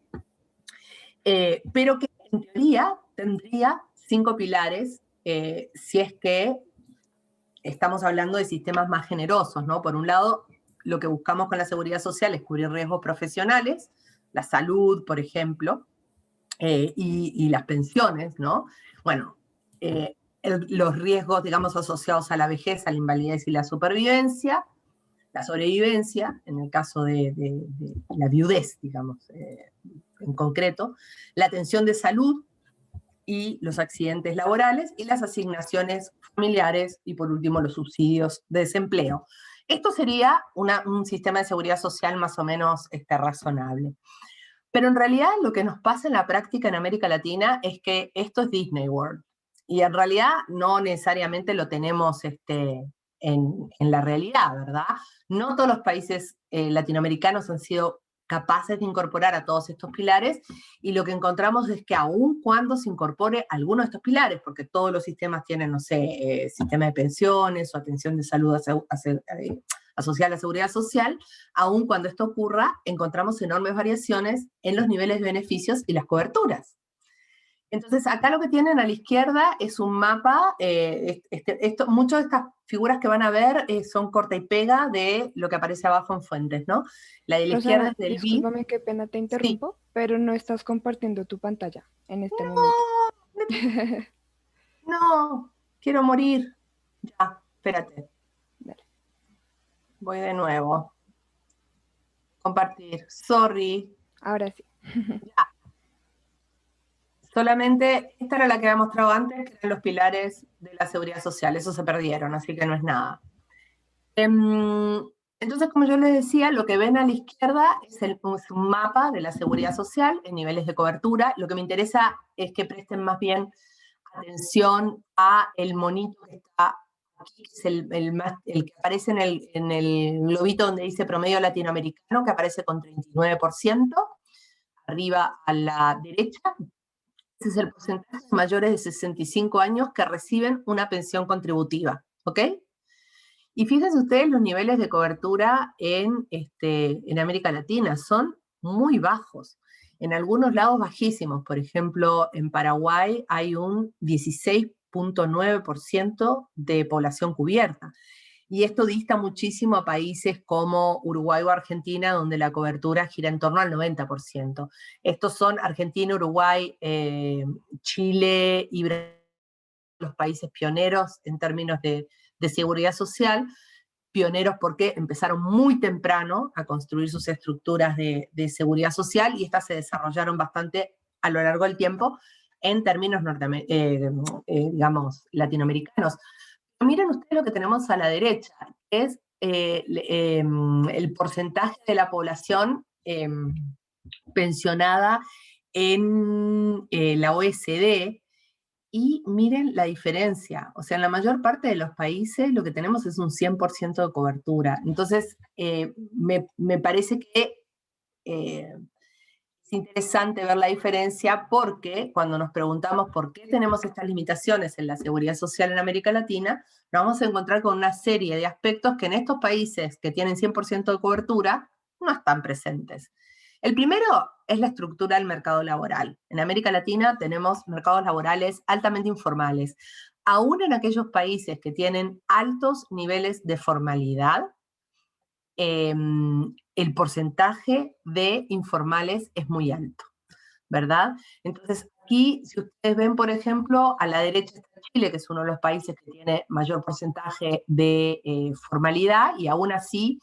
Speaker 2: pero que en teoría tendría 5 pilares, si es que estamos hablando de sistemas más generosos, ¿no? Por un lado, lo que buscamos con la seguridad social es cubrir riesgos profesionales, la salud, por ejemplo, y las pensiones, ¿no? Bueno, los riesgos, digamos, asociados a la vejez, a la invalidez y la sobrevivencia, en el caso de la viudez, digamos, en concreto, la atención de salud y los accidentes laborales y las asignaciones familiares y, por último, los subsidios de desempleo. Esto sería un sistema de seguridad social más o menos razonable. Pero en realidad lo que nos pasa en la práctica en América Latina es que esto es Disney World. Y en realidad no necesariamente lo tenemos en la realidad, ¿verdad? No todos los países latinoamericanos han sido capaces de incorporar a todos estos pilares, y lo que encontramos es que aun cuando se incorpore alguno de estos pilares, porque todos los sistemas tienen, no sé, sistema de pensiones o atención de salud asociada a la seguridad social, aun cuando esto ocurra, encontramos enormes variaciones en los niveles de beneficios y las coberturas. Entonces, acá lo que tienen a la izquierda es un mapa, muchas de estas figuras que van a ver son corta y pega de lo que aparece abajo en fuentes, ¿no? La de la izquierda es del BID.
Speaker 6: Discúlpame, qué pena te interrumpo, sí, pero no estás compartiendo tu pantalla en este momento.
Speaker 2: No, quiero morir. Ya, espérate.
Speaker 6: Dale.
Speaker 2: Voy de nuevo. Compartir. Sorry.
Speaker 6: Ahora sí.
Speaker 2: Ya. Solamente, esta era la que había mostrado antes, que eran los pilares de la seguridad social. Esos se perdieron, así que no es nada. Entonces, como yo les decía, lo que ven a la izquierda es un mapa de la seguridad social en niveles de cobertura. Lo que me interesa es que presten más bien atención a el monito que está aquí, que es el que aparece en el globito donde dice promedio latinoamericano, que aparece con 39%, arriba a la derecha. Ese es el porcentaje de mayores de 65 años que reciben una pensión contributiva, ¿ok? Y fíjense ustedes los niveles de cobertura en América Latina, son muy bajos. En algunos lados bajísimos, por ejemplo, en Paraguay hay un 16.9% de población cubierta. Y esto dista muchísimo a países como Uruguay o Argentina, donde la cobertura gira en torno al 90%. Estos son Argentina, Uruguay, Chile y Brasil, los países pioneros en términos de seguridad social, pioneros porque empezaron muy temprano a construir sus estructuras de seguridad social y estas se desarrollaron bastante a lo largo del tiempo en términos digamos, latinoamericanos. Miren ustedes lo que tenemos a la derecha, que es el porcentaje de la población pensionada en la OSD, y miren la diferencia. O sea, en la mayor parte de los países lo que tenemos es un 100% de cobertura. Entonces, me parece que es interesante ver la diferencia, porque cuando nos preguntamos por qué tenemos estas limitaciones en la seguridad social en América Latina, nos vamos a encontrar con una serie de aspectos que en estos países que tienen 100% de cobertura no están presentes. El primero es la estructura del mercado laboral. En América Latina tenemos mercados laborales altamente informales. Aún en aquellos países que tienen altos niveles de formalidad, el porcentaje de informales es muy alto, ¿verdad? Entonces, aquí, si ustedes ven, por ejemplo, a la derecha está Chile, que es uno de los países que tiene mayor porcentaje de formalidad, y aún así,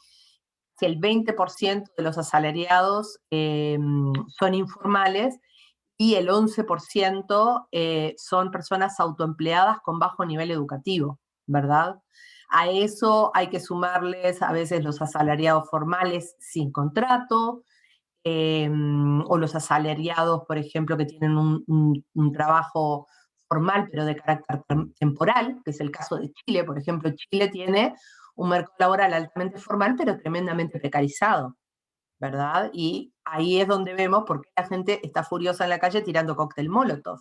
Speaker 2: si el 20% de los asalariados son informales, y el 11% son personas autoempleadas con bajo nivel educativo, ¿verdad? A eso hay que sumarles a veces los asalariados formales sin contrato, o los asalariados, por ejemplo, que tienen un trabajo formal pero de carácter temporal, que es el caso de Chile. Por ejemplo, Chile tiene un mercado laboral altamente formal pero tremendamente precarizado, ¿verdad? Y ahí es donde vemos por qué la gente está furiosa en la calle tirando cóctel Molotov.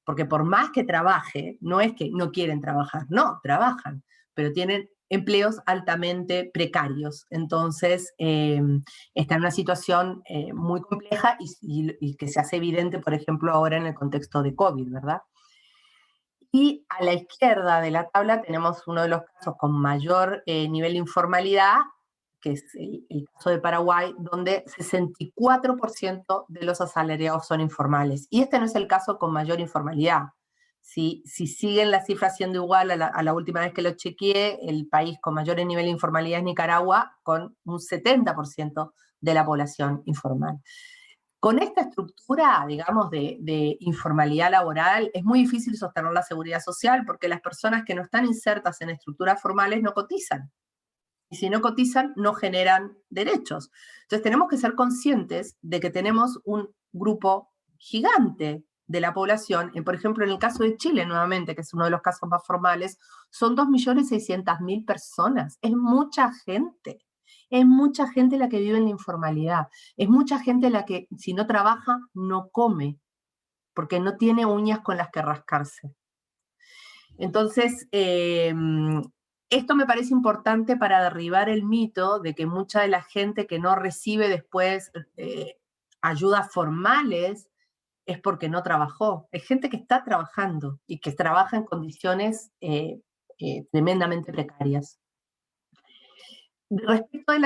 Speaker 2: Porque por más que trabaje, no es que no quieren trabajar, no, trabajan, pero tienen empleos altamente precarios. Entonces, está en una situación muy compleja y que se hace evidente, por ejemplo, ahora en el contexto de COVID, ¿verdad? Y a la izquierda de la tabla tenemos uno de los casos con mayor nivel de informalidad, que es el caso de Paraguay, donde 64% de los asalariados son informales. Y este no es el caso con mayor informalidad. Si siguen las cifras siendo igual a la última vez que lo chequeé, el país con mayor nivel de informalidad es Nicaragua, con un 70% de la población informal. Con esta estructura, digamos, de informalidad laboral, es muy difícil sostener la seguridad social, porque las personas que no están insertas en estructuras formales no cotizan. Y si no cotizan, no generan derechos. Entonces tenemos que ser conscientes de que tenemos un grupo gigante de la población, por ejemplo, en el caso de Chile, nuevamente, que es uno de los casos más formales, son 2.600.000 personas. Es mucha gente. Es mucha gente la que vive en la informalidad. Es mucha gente la que, si no trabaja, no come, porque no tiene uñas con las que rascarse. Entonces, esto me parece importante para derribar el mito de que mucha de la gente que no recibe después ayudas formales es porque no trabajó. Es gente que está trabajando y que trabaja en condiciones tremendamente precarias. Respecto de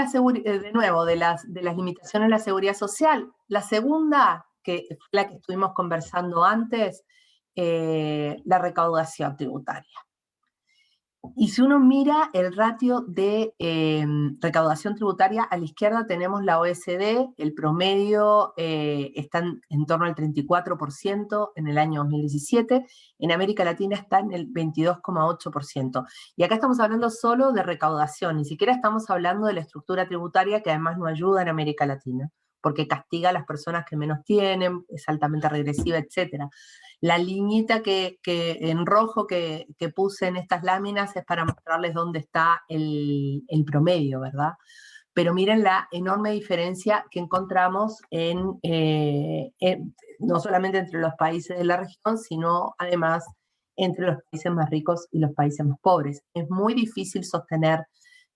Speaker 2: de nuevo, de las limitaciones de la seguridad social, la segunda, que fue la que estuvimos conversando antes, la recaudación tributaria. Y si uno mira el ratio de recaudación tributaria, a la izquierda tenemos la OSD, el promedio está en torno al 34% en el año 2017, en América Latina está en el 22,8%. Y acá estamos hablando solo de recaudación, ni siquiera estamos hablando de la estructura tributaria, que además no ayuda en América Latina, porque castiga a las personas que menos tienen, es altamente regresiva, etc. La liñita en rojo que puse en estas láminas es para mostrarles dónde está el promedio, ¿verdad? Pero miren la enorme diferencia que encontramos no solamente entre los países de la región, sino además entre los países más ricos y los países más pobres. Es muy difícil sostener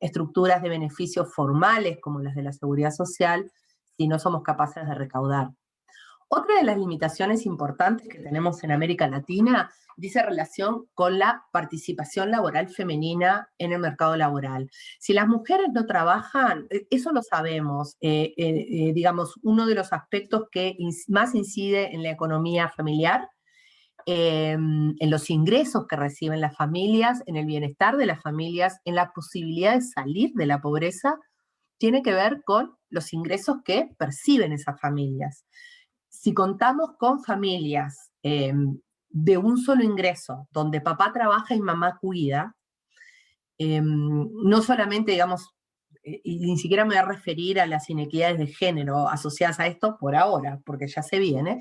Speaker 2: estructuras de beneficios formales como las de la seguridad social si no somos capaces de recaudar. Otra de las limitaciones importantes que tenemos en América Latina dice relación con la participación laboral femenina en el mercado laboral. Si las mujeres no trabajan, eso lo sabemos, digamos, uno de los aspectos que más incide en la economía familiar en los ingresos que reciben las familias, en el bienestar de las familias, en la posibilidad de salir de la pobreza, tiene que ver con los ingresos que perciben esas familias. Si contamos con familias de un solo ingreso, donde papá trabaja y mamá cuida, no solamente, digamos, y ni siquiera me voy a referir a las inequidades de género asociadas a esto por ahora, porque ya se viene,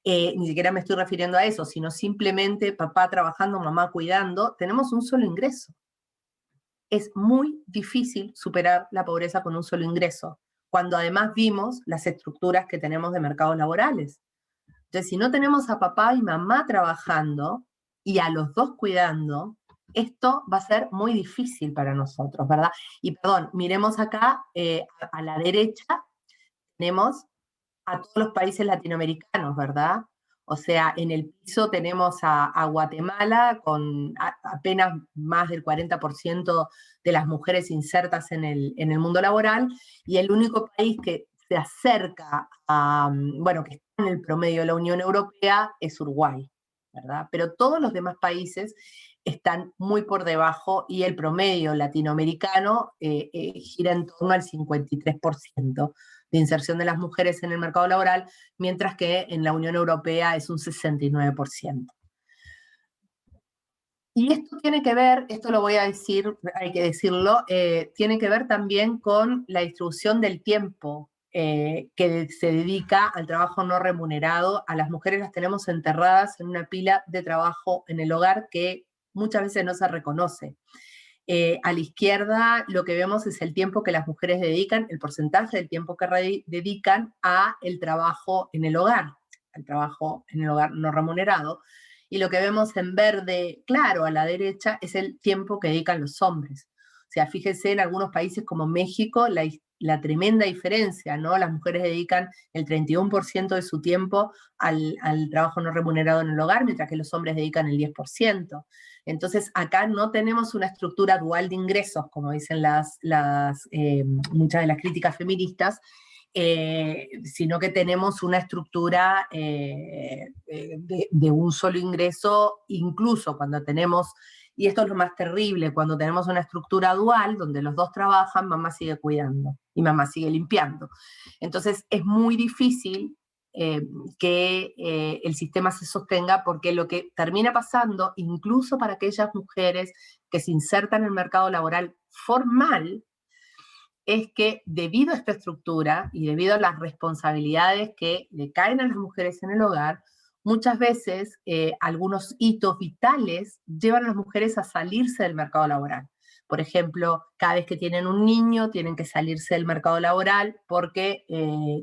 Speaker 2: ni siquiera me estoy refiriendo a eso, sino simplemente papá trabajando, mamá cuidando, tenemos un solo ingreso. Es muy difícil superar la pobreza con un solo ingreso, cuando además vimos las estructuras que tenemos de mercados laborales. Entonces, si no tenemos a papá y mamá trabajando, y a los dos cuidando, esto va a ser muy difícil para nosotros, ¿verdad? Y perdón, miremos acá, a la derecha, tenemos a todos los países latinoamericanos, ¿verdad? O sea, en el piso tenemos a Guatemala con apenas más del 40% de las mujeres insertas en el mundo laboral, y el único país que se acerca a, bueno, que está en el promedio de la Unión Europea es Uruguay, ¿verdad? Pero todos los demás países están muy por debajo, y el promedio latinoamericano gira en torno al 53% de inserción de las mujeres en el mercado laboral, mientras que en la Unión Europea es un 69%. Y esto tiene que ver, esto lo voy a decir, hay que decirlo, tiene que ver también con la distribución del tiempo que se dedica al trabajo no remunerado. A las mujeres las tenemos enterradas en una pila de trabajo en el hogar que muchas veces no se reconoce. A la izquierda lo que vemos es el tiempo que las mujeres dedican, el porcentaje del tiempo que dedican a el trabajo en el hogar, al trabajo en el hogar no remunerado. Y lo que vemos en verde claro a la derecha es el tiempo que dedican los hombres. O sea, fíjense en algunos países como México la tremenda diferencia, ¿no? Las mujeres dedican el 31% de su tiempo al trabajo no remunerado en el hogar, mientras que los hombres dedican el 10%. Entonces, acá no tenemos una estructura dual de ingresos, como dicen muchas de las críticas feministas, sino que tenemos una estructura de un solo ingreso, incluso cuando tenemos, y esto es lo más terrible, cuando tenemos una estructura dual, donde los dos trabajan, mamá sigue cuidando y mamá sigue limpiando. Entonces, es muy difícil que el sistema se sostenga, porque lo que termina pasando, incluso para aquellas mujeres que se insertan en el mercado laboral formal, es que debido a esta estructura y debido a las responsabilidades que le caen a las mujeres en el hogar, muchas veces algunos hitos vitales llevan a las mujeres a salirse del mercado laboral. Por ejemplo, cada vez que tienen un niño, tienen que salirse del mercado laboral porque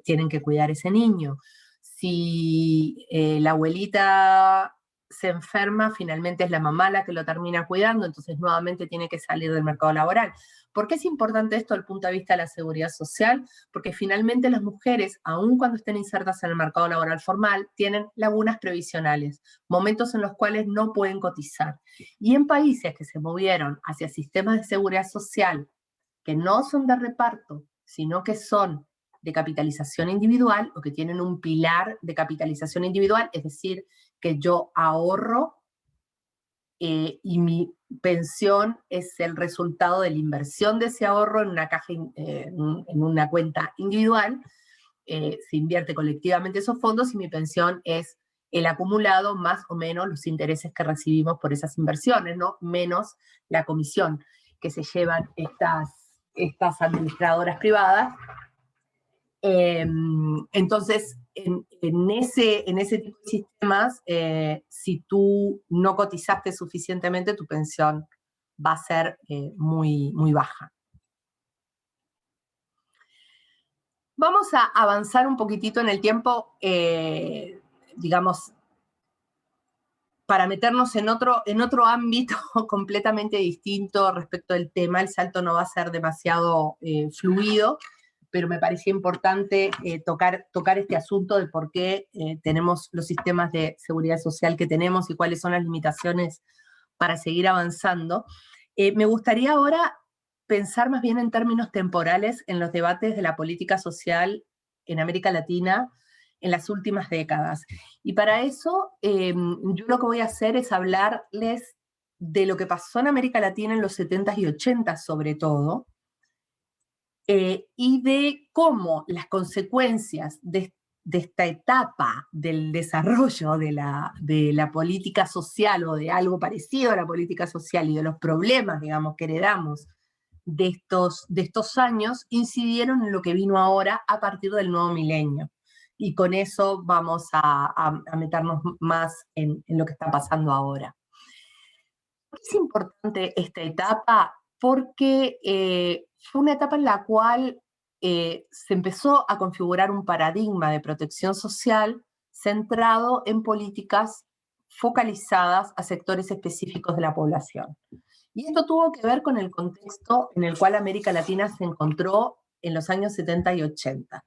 Speaker 2: tienen que cuidar ese niño. Si la abuelita se enferma, finalmente es la mamá la que lo termina cuidando, entonces nuevamente tiene que salir del mercado laboral. ¿Por qué es importante esto desde el punto de vista de la seguridad social? Porque finalmente las mujeres, aun cuando estén insertas en el mercado laboral formal, tienen lagunas previsionales, momentos en los cuales no pueden cotizar. Y en países que se movieron hacia sistemas de seguridad social que no son de reparto, sino que son de capitalización individual, o que tienen un pilar de capitalización individual, es decir, que yo ahorro y mi pensión es el resultado de la inversión de ese ahorro en una caja, en una cuenta individual, se invierte colectivamente esos fondos, y mi pensión es el acumulado más o menos los intereses que recibimos por esas inversiones, ¿no? Menos la comisión que se llevan estas administradoras privadas. Entonces, en ese tipo de sistemas, si tú no cotizaste suficientemente, tu pensión va a ser muy, muy baja. Vamos a avanzar un poquitito en el tiempo, digamos, para meternos en otro ámbito completamente distinto respecto del tema. El salto no va a ser demasiado fluido, pero me parecía importante tocar este asunto de por qué tenemos los sistemas de seguridad social que tenemos y cuáles son las limitaciones para seguir avanzando. Me gustaría ahora pensar más bien en términos temporales en los debates de la política social en América Latina en las últimas décadas. Y para eso yo lo que voy a hacer es hablarles de lo que pasó en América Latina en los 70s y 80s sobre todo, y de cómo las consecuencias de esta etapa del desarrollo de la política social o de algo parecido a la política social y de los problemas, digamos, que heredamos de estos años, incidieron en lo que vino ahora a partir del nuevo milenio. Y con eso vamos a meternos más en lo que está pasando ahora. ¿Por qué es importante esta etapa? Porque fue una etapa en la cual se empezó a configurar un paradigma de protección social centrado en políticas focalizadas a sectores específicos de la población. Y esto tuvo que ver con el contexto en el cual América Latina se encontró en los años 70 y 80.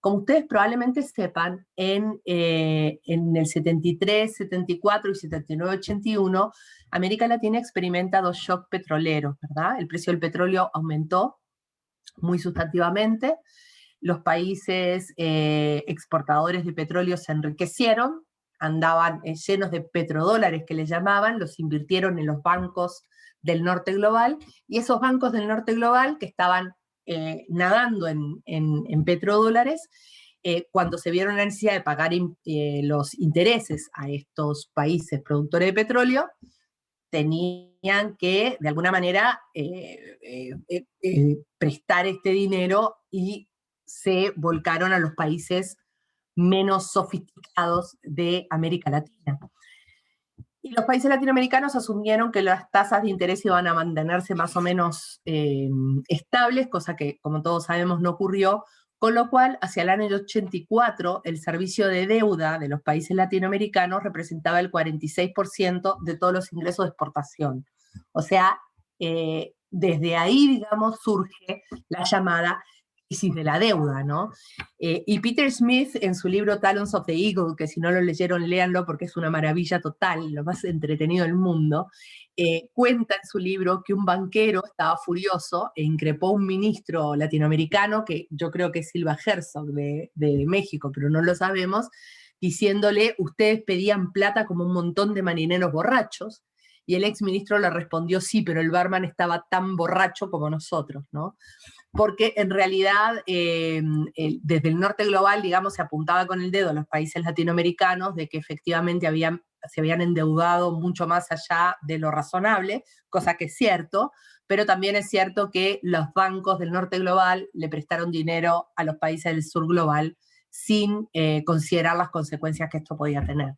Speaker 2: Como ustedes probablemente sepan, en el 73, 74 y 79, 81, América Latina experimenta dos shocks petroleros, ¿verdad? El precio del petróleo aumentó muy sustantivamente, los países exportadores de petróleo se enriquecieron, andaban llenos de petrodólares que les llamaban, los invirtieron en los bancos del norte global, y esos bancos del norte global que estaban nadando en petrodólares, cuando se vieron la necesidad de pagar los intereses a estos países productores de petróleo, tenían que, de alguna manera, prestar este dinero y se volcaron a los países menos sofisticados de América Latina. Y los países latinoamericanos asumieron que las tasas de interés iban a mantenerse más o menos estables, cosa que, como todos sabemos, no ocurrió, con lo cual, hacia el año 84, el servicio de deuda de los países latinoamericanos representaba el 46% de todos los ingresos de exportación. O sea, desde ahí, digamos, surge la llamada crisis de la deuda, ¿no? Y Peter Smith, en su libro Talons of the Eagle, que si no lo leyeron, léanlo porque es una maravilla total, lo más entretenido del mundo, cuenta en su libro que un banquero estaba furioso e increpó a un ministro latinoamericano, que yo creo que es Silva Herzog de México, pero no lo sabemos, diciéndole, ustedes pedían plata como un montón de marineros borrachos, y el exministro le respondió, sí, pero el barman estaba tan borracho como nosotros, ¿no? Porque en realidad desde el norte global, digamos, se apuntaba con el dedo a los países latinoamericanos de que efectivamente se habían endeudado mucho más allá de lo razonable, cosa que es cierto, pero también es cierto que los bancos del norte global le prestaron dinero a los países del sur global sin considerar las consecuencias que esto podía tener.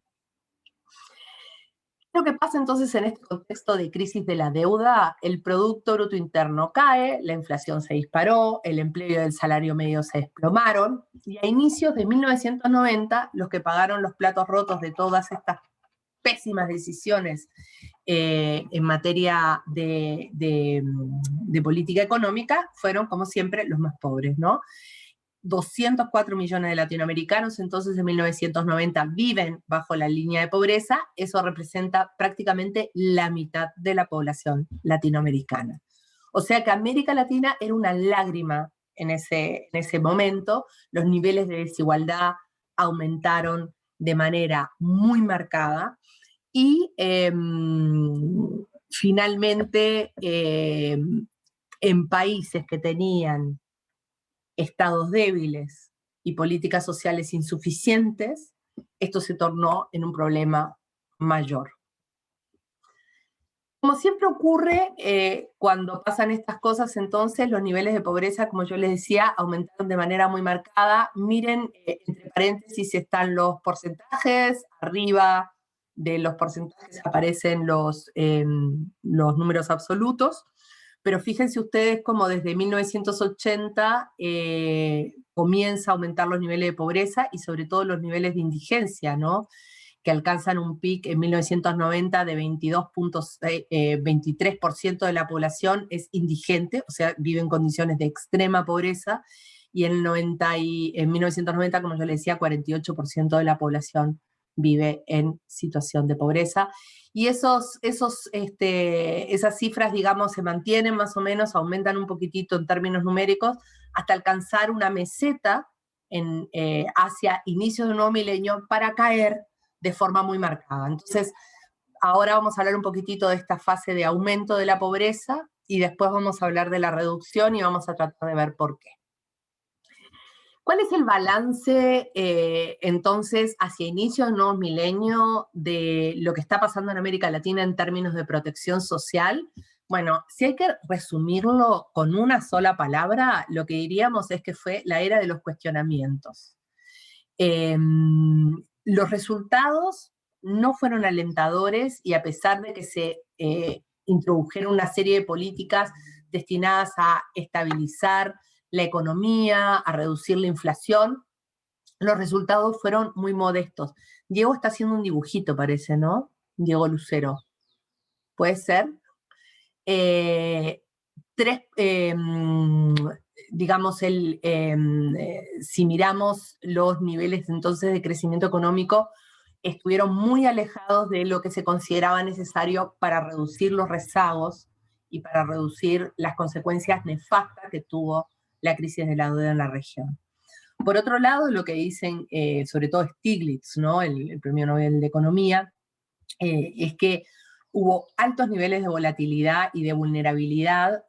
Speaker 2: Lo que pasa entonces en este contexto de crisis de la deuda, el Producto Bruto Interno cae, la inflación se disparó, el empleo y el salario medio se desplomaron, y a inicios de 1990, los que pagaron los platos rotos de todas estas pésimas decisiones en materia de política económica fueron, como siempre, los más pobres, ¿no? 204 millones de latinoamericanos, entonces en 1990 viven bajo la línea de pobreza, eso representa prácticamente la mitad de la población latinoamericana. O sea que América Latina era una lágrima en ese momento, los niveles de desigualdad aumentaron de manera muy marcada, y finalmente en países que tenían estados débiles y políticas sociales insuficientes, esto se tornó en un problema mayor. Como siempre ocurre, cuando pasan estas cosas, entonces los niveles de pobreza, como yo les decía, aumentaron de manera muy marcada. Miren, entre paréntesis están los porcentajes, arriba de los porcentajes aparecen los números absolutos, pero fíjense ustedes cómo desde 1980 comienza a aumentar los niveles de pobreza y sobre todo los niveles de indigencia, ¿no? Que alcanzan un pic en 1990 de 23% de la población es indigente, o sea, vive en condiciones de extrema pobreza, y en 1990, como yo le decía, 48% de la población vive en situación de pobreza. Y esas cifras, digamos, se mantienen más o menos, aumentan un poquitito en términos numéricos, hasta alcanzar una meseta hacia inicios del nuevo milenio para caer de forma muy marcada. Entonces, ahora vamos a hablar un poquitito de esta fase de aumento de la pobreza y después vamos a hablar de la reducción y vamos a tratar de ver por qué. ¿Cuál es el balance, entonces, hacia inicios del nuevo milenio de lo que está pasando en América Latina en términos de protección social? Bueno, si hay que resumirlo con una sola palabra, lo que diríamos es que fue la era de los cuestionamientos. Los resultados no fueron alentadores y a pesar de que se introdujeron una serie de políticas destinadas a estabilizar la economía, a reducir la inflación, los resultados fueron muy modestos. Diego está haciendo un dibujito, parece, ¿no? Diego Lucero. ¿Puede ser? Digamos, si miramos los niveles entonces de crecimiento económico, estuvieron muy alejados de lo que se consideraba necesario para reducir los rezagos y para reducir las consecuencias nefastas que tuvo la crisis de la deuda en la región. Por otro lado, lo que dicen, sobre todo Stiglitz, ¿no? el Premio Nobel de Economía, es que hubo altos niveles de volatilidad y de vulnerabilidad,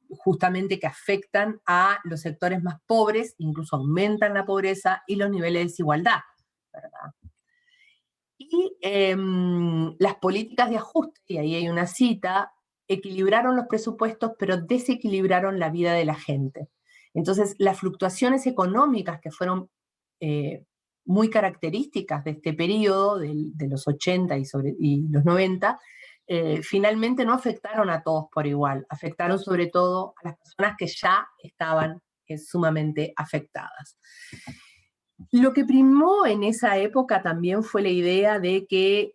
Speaker 2: justamente que afectan a los sectores más pobres, incluso aumentan la pobreza y los niveles de desigualdad, ¿verdad? Y las políticas de ajuste, y ahí hay una cita, equilibraron los presupuestos, pero desequilibraron la vida de la gente. Entonces, las fluctuaciones económicas que fueron muy características de este periodo, de los 80 y los 90, finalmente no afectaron a todos por igual, afectaron sobre todo a las personas que ya estaban sumamente afectadas. Lo que primó en esa época también fue la idea de que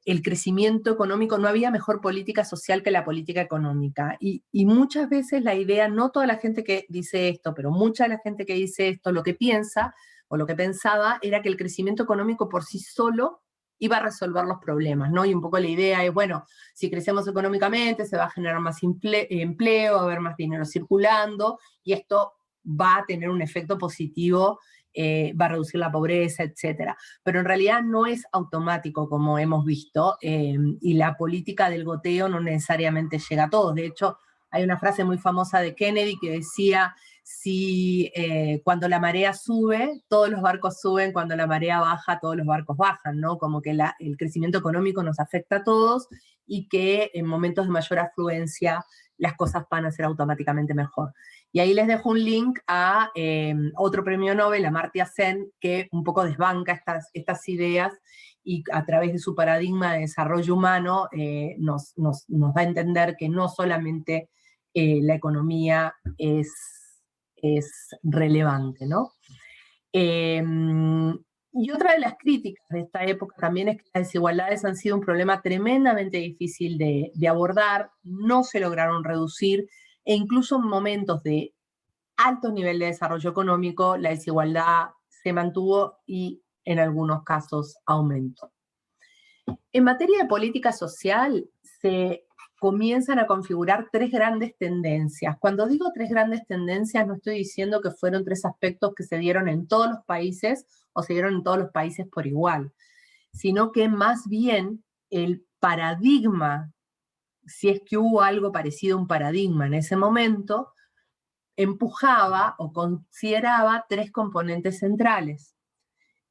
Speaker 2: el crecimiento económico, no había mejor política social que la política económica. Y muchas veces la idea, no toda la gente que dice esto, pero mucha de la gente que dice esto, lo que piensa o lo que pensaba era que el crecimiento económico por sí solo iba a resolver los problemas, ¿no? Y un poco la idea es, bueno, si crecemos económicamente se va a generar más empleo, va a haber más dinero circulando, y esto va a tener un efecto positivo, va a reducir la pobreza, etc. Pero en realidad no es automático, como hemos visto, y la política del goteo no necesariamente llega a todos. De hecho, hay una frase muy famosa de Kennedy que decía, si cuando la marea sube, todos los barcos suben, cuando la marea baja, todos los barcos bajan, ¿no? Como que el crecimiento económico nos afecta a todos y que en momentos de mayor afluencia las cosas van a ser automáticamente mejor. Y ahí les dejo un link a otro premio Nobel, Amartya Sen, que un poco desbanca estas ideas y a través de su paradigma de desarrollo humano nos da a entender que no solamente la economía es relevante, ¿no? Y otra de las críticas de esta época también es que las desigualdades han sido un problema tremendamente difícil de abordar, no se lograron reducir, e incluso en momentos de alto nivel de desarrollo económico, la desigualdad se mantuvo y en algunos casos aumentó. En materia de política social, se comienzan a configurar tres grandes tendencias. Cuando digo tres grandes tendencias, no estoy diciendo que fueron tres aspectos que se dieron en todos los países o se dieron en todos los países por igual, sino que más bien el paradigma, si es que hubo algo parecido a un paradigma en ese momento, empujaba o consideraba tres componentes centrales.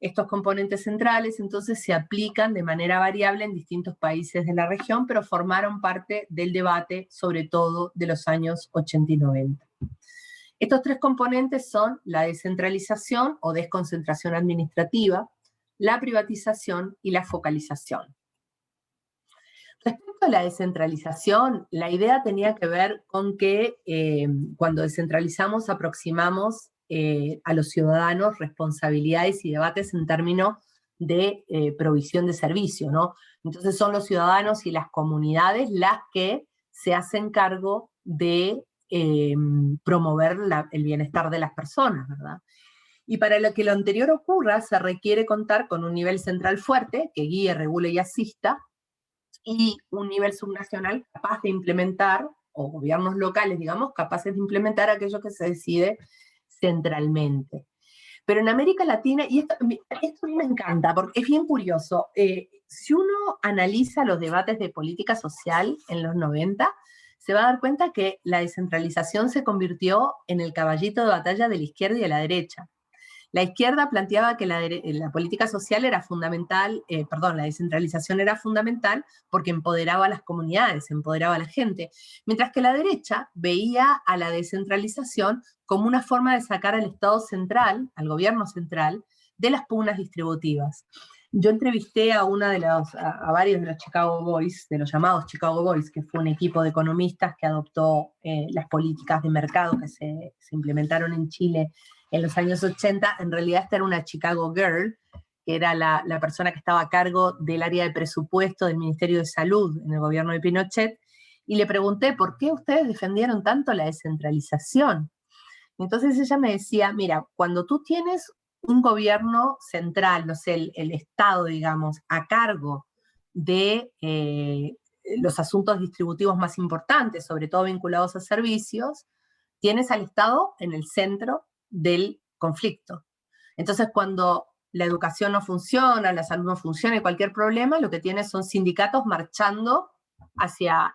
Speaker 2: Estos componentes centrales entonces se aplican de manera variable en distintos países de la región, pero formaron parte del debate, sobre todo de los años 80 y 90. Estos tres componentes son la descentralización o desconcentración administrativa, la privatización y la focalización. Respecto a la descentralización, la idea tenía que ver con que cuando descentralizamos aproximamos a los ciudadanos responsabilidades y debates en términos de provisión de servicio, ¿no? Entonces son los ciudadanos y las comunidades las que se hacen cargo de promover el bienestar de las personas, ¿verdad? Y para que lo anterior ocurra, se requiere contar con un nivel central fuerte, que guíe, regule y asista, y un nivel subnacional capaz de implementar, o gobiernos locales, digamos, capaces de implementar aquello que se decide centralmente. Pero en América Latina, y esto a mí me encanta, porque es bien curioso, si uno analiza los debates de política social en los 90, se va a dar cuenta que la descentralización se convirtió en el caballito de batalla de la izquierda y de la derecha. La izquierda planteaba que la política social era fundamental, la descentralización era fundamental porque empoderaba a las comunidades, empoderaba a la gente, mientras que la derecha veía a la descentralización como una forma de sacar al Estado central, al gobierno central, de las pugnas distributivas. Yo entrevisté a varios de los Chicago Boys, de los llamados Chicago Boys, que fue un equipo de economistas que adoptó las políticas de mercado que se implementaron en Chile en los años 80. En realidad esta era una Chicago Girl, que era la persona que estaba a cargo del área de presupuesto del Ministerio de Salud en el gobierno de Pinochet, y le pregunté, ¿por qué ustedes defendieron tanto la descentralización? Entonces ella me decía, mira, cuando tú tienes un gobierno central, no sé, el Estado, digamos, a cargo de los asuntos distributivos más importantes, sobre todo vinculados a servicios, tienes al Estado en el centro del conflicto. Entonces, cuando la educación no funciona, la salud no funciona y cualquier problema, lo que tienes son sindicatos marchando hacia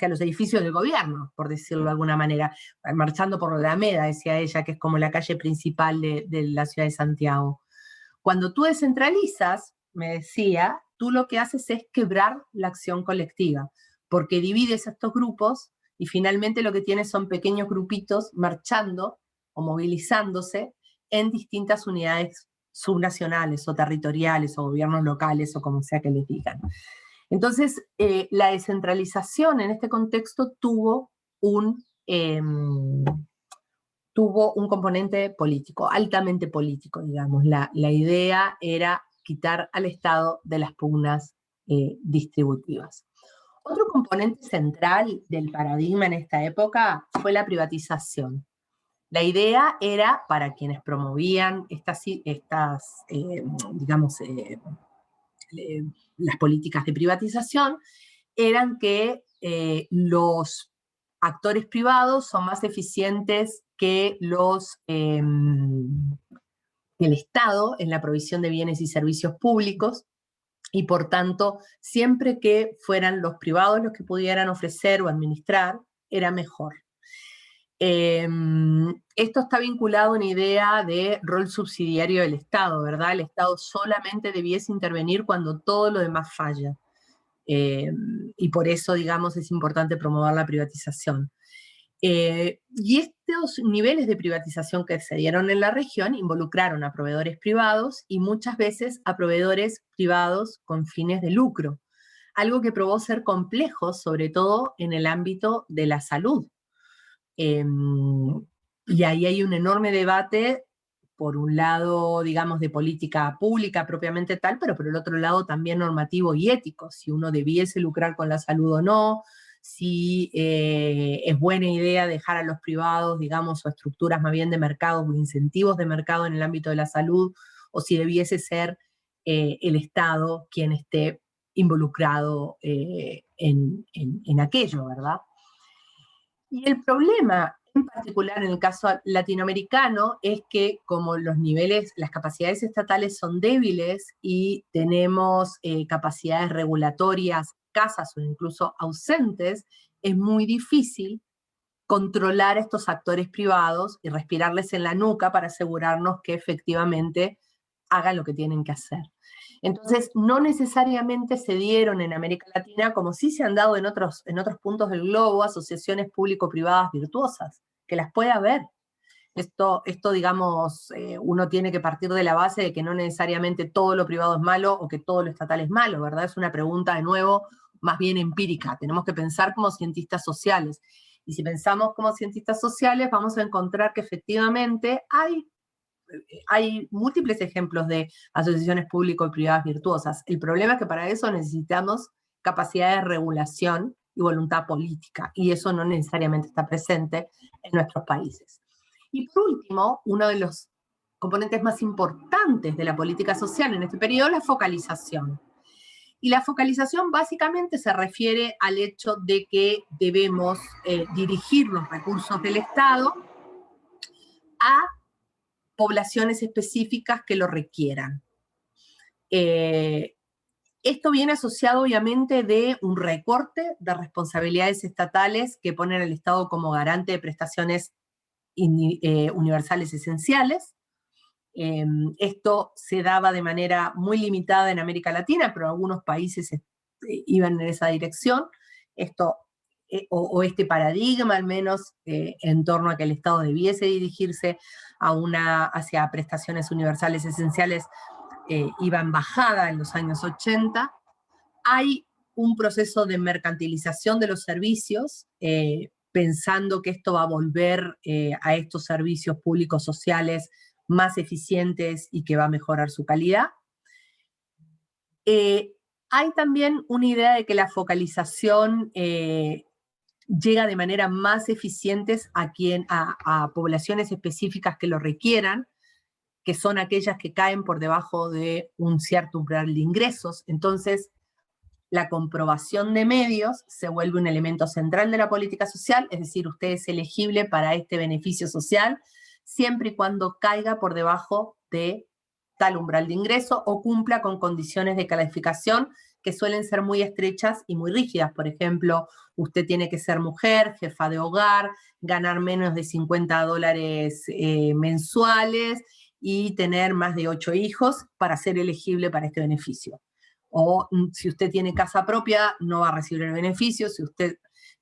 Speaker 2: los edificios del gobierno, por decirlo de alguna manera, marchando por la Alameda, decía ella, que es como la calle principal de la ciudad de Santiago. Cuando tú descentralizas, me decía, tú lo que haces es quebrar la acción colectiva, porque divides a estos grupos y finalmente lo que tienes son pequeños grupitos marchando o movilizándose en distintas unidades subnacionales o territoriales o gobiernos locales o como sea que les digan. Entonces, la descentralización en este contexto tuvo un componente político, altamente político, digamos. La idea era quitar al Estado de las pugnas distributivas. Otro componente central del paradigma en esta época fue la privatización. La idea era, para quienes promovían las políticas de privatización, eran que los actores privados son más eficientes que el Estado en la provisión de bienes y servicios públicos, y por tanto, siempre que fueran los privados los que pudieran ofrecer o administrar, era mejor. Esto está vinculado a una idea de rol subsidiario del Estado, ¿verdad? El Estado solamente debiese intervenir cuando todo lo demás falla. Y por eso, digamos, es importante promover la privatización. Y estos niveles de privatización que se dieron en la región involucraron a proveedores privados y muchas veces a proveedores privados con fines de lucro, algo que probó ser complejo, sobre todo en el ámbito de la salud. Y ahí hay un enorme debate, por un lado, digamos, de política pública propiamente tal, pero por el otro lado también normativo y ético, si uno debiese lucrar con la salud o no, si es buena idea dejar a los privados, digamos, o estructuras más bien de mercado, o incentivos de mercado en el ámbito de la salud, o si debiese ser el Estado quien esté involucrado en aquello, ¿verdad? Y el problema, en particular en el caso latinoamericano, es que como los niveles, las capacidades estatales son débiles y tenemos capacidades regulatorias escasas o incluso ausentes, es muy difícil controlar a estos actores privados y respirarles en la nuca para asegurarnos que efectivamente hagan lo que tienen que hacer. Entonces, no necesariamente se dieron en América Latina, como sí se han dado en otros puntos del globo, asociaciones público-privadas virtuosas, que las puede haber. Esto digamos, uno tiene que partir de la base de que no necesariamente todo lo privado es malo o que todo lo estatal es malo, ¿verdad? Es una pregunta, de nuevo, más bien empírica. Tenemos que pensar como cientistas sociales. Y si pensamos como cientistas sociales, vamos a encontrar que efectivamente hay múltiples ejemplos de asociaciones público y privadas virtuosas. El problema es que para eso necesitamos capacidad de regulación y voluntad política, y eso no necesariamente está presente en nuestros países. Y por último, uno de los componentes más importantes de la política social en este periodo es la focalización. Y la focalización básicamente se refiere al hecho de que debemos dirigir los recursos del Estado a poblaciones específicas que lo requieran. Esto viene asociado obviamente de un recorte de responsabilidades estatales que ponen al Estado como garante de prestaciones universales esenciales. Esto se daba de manera muy limitada en América Latina, pero algunos países iban en esa dirección. Esto, o este paradigma al menos, en torno a que el Estado debiese dirigirse hacia prestaciones universales esenciales, iba en bajada en los años 80. Hay un proceso de mercantilización de los servicios, pensando que esto va a volver a estos servicios públicos sociales más eficientes y que va a mejorar su calidad. Hay también una idea de que la focalización llega de manera más eficiente a poblaciones específicas que lo requieran, que son aquellas que caen por debajo de un cierto umbral de ingresos. Entonces, la comprobación de medios se vuelve un elemento central de la política social, es decir, usted es elegible para este beneficio social, siempre y cuando caiga por debajo de tal umbral de ingreso o cumpla con condiciones de calificación que suelen ser muy estrechas y muy rígidas. Por ejemplo, usted tiene que ser mujer, jefa de hogar, ganar menos de $50 mensuales y tener más de 8 hijos para ser elegible para este beneficio. O si usted tiene casa propia, no va a recibir el beneficio.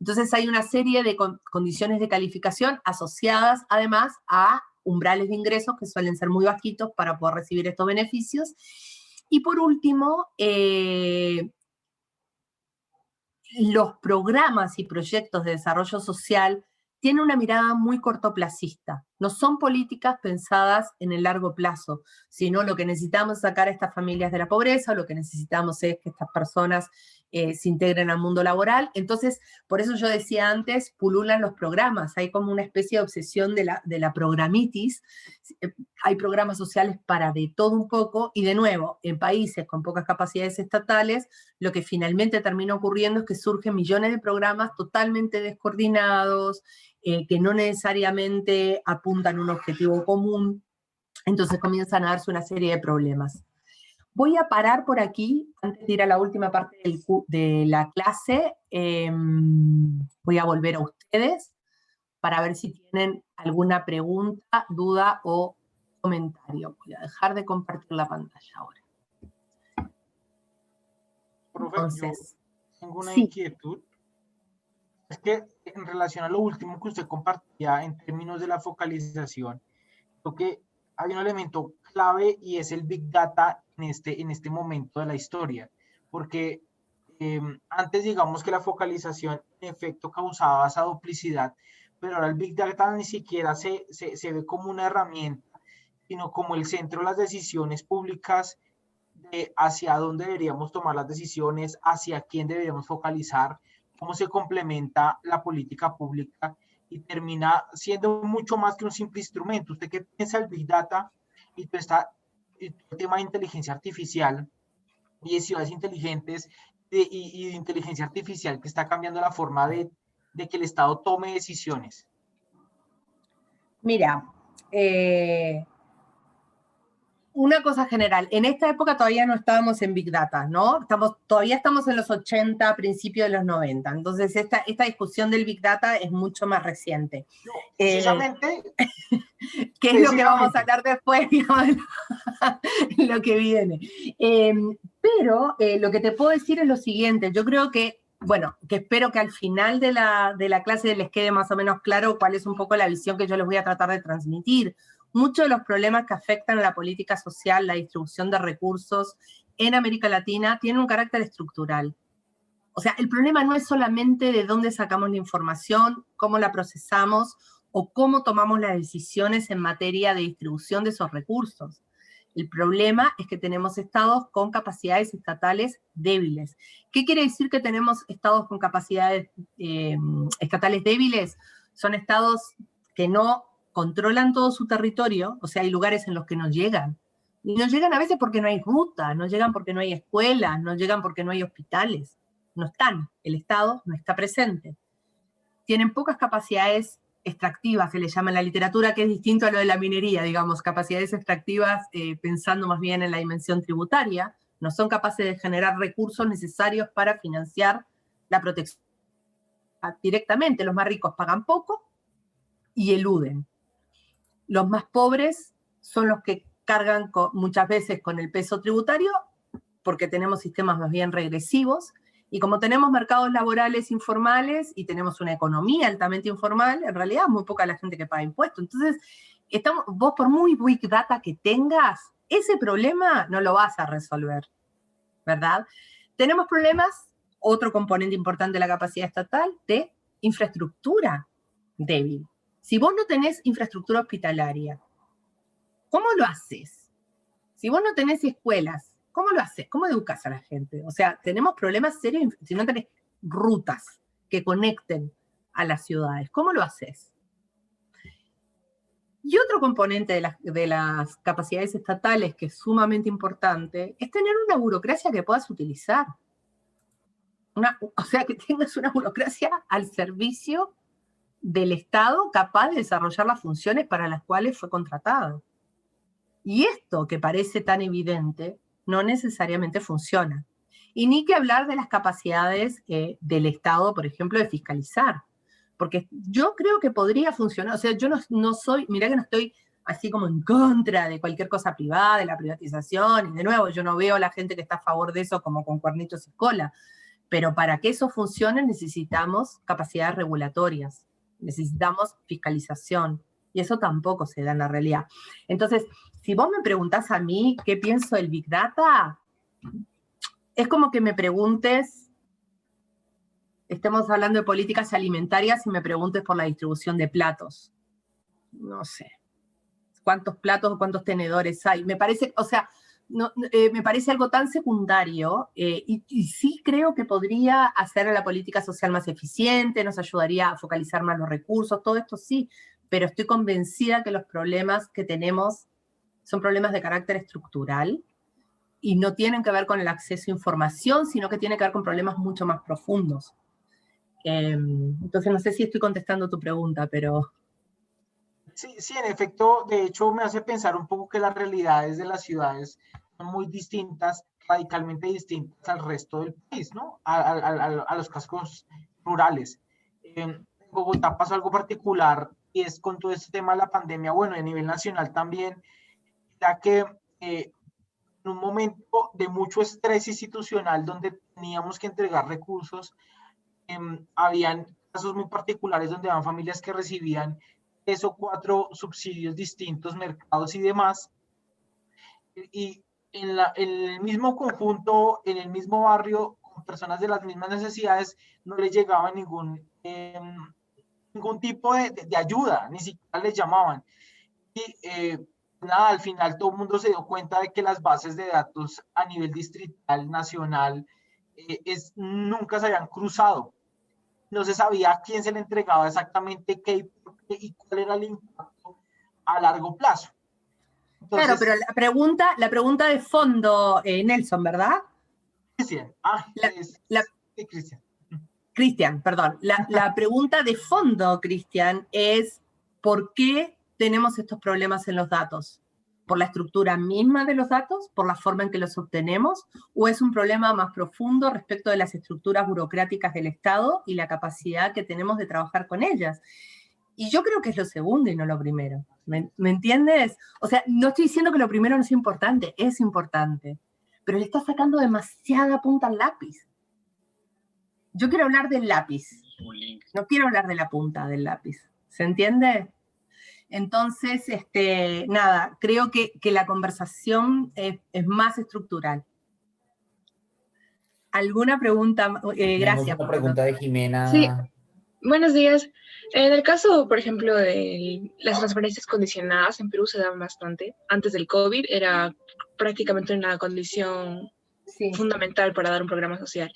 Speaker 2: Entonces hay una serie de condiciones de calificación asociadas además a umbrales de ingresos que suelen ser muy bajitos para poder recibir estos beneficios. Y por último, los programas y proyectos de desarrollo social tienen una mirada muy cortoplacista. No son políticas pensadas en el largo plazo, sino lo que necesitamos es sacar a estas familias de la pobreza, lo que necesitamos es que estas personas se integren al mundo laboral. Entonces, por eso yo decía antes, pululan los programas, hay como una especie de obsesión de la programitis. Hay programas sociales para de todo un poco, y de nuevo, en países con pocas capacidades estatales, lo que finalmente termina ocurriendo es que surgen millones de programas totalmente descoordinados, que no necesariamente apuntan a un objetivo común, entonces comienzan a darse una serie de problemas. Voy a parar por aquí, antes de ir a la última parte de la clase. Voy a volver a ustedes para ver si tienen alguna pregunta, duda o comentario. Voy a dejar de compartir la pantalla ahora.
Speaker 7: Profe,
Speaker 2: Entonces,
Speaker 7: yo tengo una
Speaker 2: sí.
Speaker 7: inquietud. Es que en relación a lo último que usted compartía en términos de la focalización, creo que hay un elemento clave y es el Big Data en este momento de la historia, porque antes digamos que la focalización en efecto causaba esa duplicidad, pero ahora el Big Data ni siquiera se ve como una herramienta, sino como el centro de las decisiones públicas, de hacia dónde deberíamos tomar las decisiones, hacia quién deberíamos focalizar, cómo se complementa la política pública, y termina siendo mucho más que un simple instrumento. ¿Usted qué piensa del Big Data y todo el tema de inteligencia artificial y de ciudades inteligentes y de inteligencia artificial que está cambiando la forma de que el Estado tome decisiones?
Speaker 2: Mira, una cosa general, en esta época todavía no estábamos en Big Data, ¿no? Todavía estamos en los 80, principios de los 90, entonces esta discusión del Big Data es mucho más reciente.
Speaker 7: No, precisamente.
Speaker 2: ¿Qué es lo que vamos a hablar después, digamos, lo que viene? Pero lo que te puedo decir es lo siguiente, yo creo que, bueno, que espero que al final de la clase les quede más o menos claro cuál es un poco la visión que yo les voy a tratar de transmitir. Muchos de los problemas que afectan a la política social, la distribución de recursos en América Latina, tienen un carácter estructural. O sea, el problema no es solamente de dónde sacamos la información, cómo la procesamos o cómo tomamos las decisiones en materia de distribución de esos recursos. El problema es que tenemos estados con capacidades estatales débiles. ¿Qué quiere decir que tenemos estados con capacidades estatales débiles? Son estados que no controlan todo su territorio, o sea, hay lugares en los que no llegan. Y no llegan a veces porque no hay ruta, no llegan porque no hay escuelas, no llegan porque no hay hospitales. No están, el Estado no está presente. Tienen pocas capacidades extractivas, se le llama en la literatura, que es distinto a lo de la minería, digamos, capacidades extractivas pensando más bien en la dimensión tributaria, no son capaces de generar recursos necesarios para financiar la protección. Directamente, los más ricos pagan poco y eluden. Los más pobres son los que cargan muchas veces con el peso tributario, porque tenemos sistemas más bien regresivos, y como tenemos mercados laborales informales y tenemos una economía altamente informal, en realidad es muy poca la gente que paga impuestos. Entonces, vos por muy big data que tengas, ese problema no lo vas a resolver, ¿verdad? Tenemos problemas, otro componente importante de la capacidad estatal, de infraestructura débil. Si vos no tenés infraestructura hospitalaria, ¿cómo lo haces? Si vos no tenés escuelas, ¿cómo lo haces? ¿Cómo educas a la gente? O sea, tenemos problemas serios si no tenés rutas que conecten a las ciudades. ¿Cómo lo haces? Y otro componente de las capacidades estatales que es sumamente importante es tener una burocracia que puedas utilizar. O sea, que tengas una burocracia al servicio del Estado capaz de desarrollar las funciones para las cuales fue contratado. Y esto, que parece tan evidente, no necesariamente funciona. Y ni que hablar de las capacidades del Estado, por ejemplo, de fiscalizar. Porque yo creo que podría funcionar. O sea, yo no soy, mirá que no estoy así como en contra de cualquier cosa privada, de la privatización, y de nuevo, yo no veo a la gente que está a favor de eso como con cuernitos y cola. Pero para que eso funcione necesitamos capacidades regulatorias, necesitamos fiscalización, y eso tampoco se da en la realidad. Entonces, si vos me preguntás a mí qué pienso del Big Data, es como que me preguntes, estemos hablando de políticas alimentarias y me preguntes por la distribución de platos. No sé, cuántos platos o cuántos tenedores hay. Me parece, o sea, me parece algo tan secundario y sí creo que podría hacer a la política social más eficiente, nos ayudaría a focalizar más los recursos, todo esto sí, pero estoy convencida que los problemas que tenemos son problemas de carácter estructural y no tienen que ver con el acceso a información, sino que tienen que ver con problemas mucho más profundos. Entonces no sé si estoy contestando tu pregunta, pero...
Speaker 7: Sí, en efecto, de hecho me hace pensar un poco que las realidades de las ciudades son muy distintas, radicalmente distintas al resto del país, ¿no? A los cascos rurales. En Bogotá pasó algo particular y es con todo este tema de la pandemia, bueno, a nivel nacional también, ya que en un momento de mucho estrés institucional donde teníamos que entregar recursos, habían casos muy particulares donde habían familias que recibían 3 o 4 subsidios distintos, mercados y demás, y en el mismo conjunto, en el mismo barrio, con personas de las mismas necesidades, no les llegaba ningún tipo de ayuda, ni siquiera les llamaban. Y nada, al final todo el mundo se dio cuenta de que las bases de datos a nivel distrital, nacional, nunca se habían cruzado. No se sabía a quién se le entregaba exactamente qué y cuál era el impacto a largo plazo. Entonces,
Speaker 2: claro, pero la pregunta de fondo, Nelson, ¿verdad?
Speaker 7: Cristian. Cristian.
Speaker 2: Cristian, perdón. La pregunta de fondo, Cristian, es ¿por qué tenemos estos problemas en los datos? ¿Por la estructura misma de los datos? ¿Por la forma en que los obtenemos? ¿O es un problema más profundo respecto de las estructuras burocráticas del Estado y la capacidad que tenemos de trabajar con ellas? Y yo creo que es lo segundo y no lo primero. ¿Me entiendes? O sea, no estoy diciendo que lo primero no es importante, pero le está sacando demasiada punta al lápiz. Yo quiero hablar del lápiz, no quiero hablar de la punta del lápiz. ¿Se entiende? Entonces, nada, creo que la conversación es más estructural. ¿Alguna pregunta? Gracias.
Speaker 1: Una pregunta de Jimena.
Speaker 8: Sí, buenos días. En el caso, por ejemplo, de las transferencias condicionadas, en Perú se daban bastante. Antes del COVID era prácticamente una condición fundamental para dar un programa social.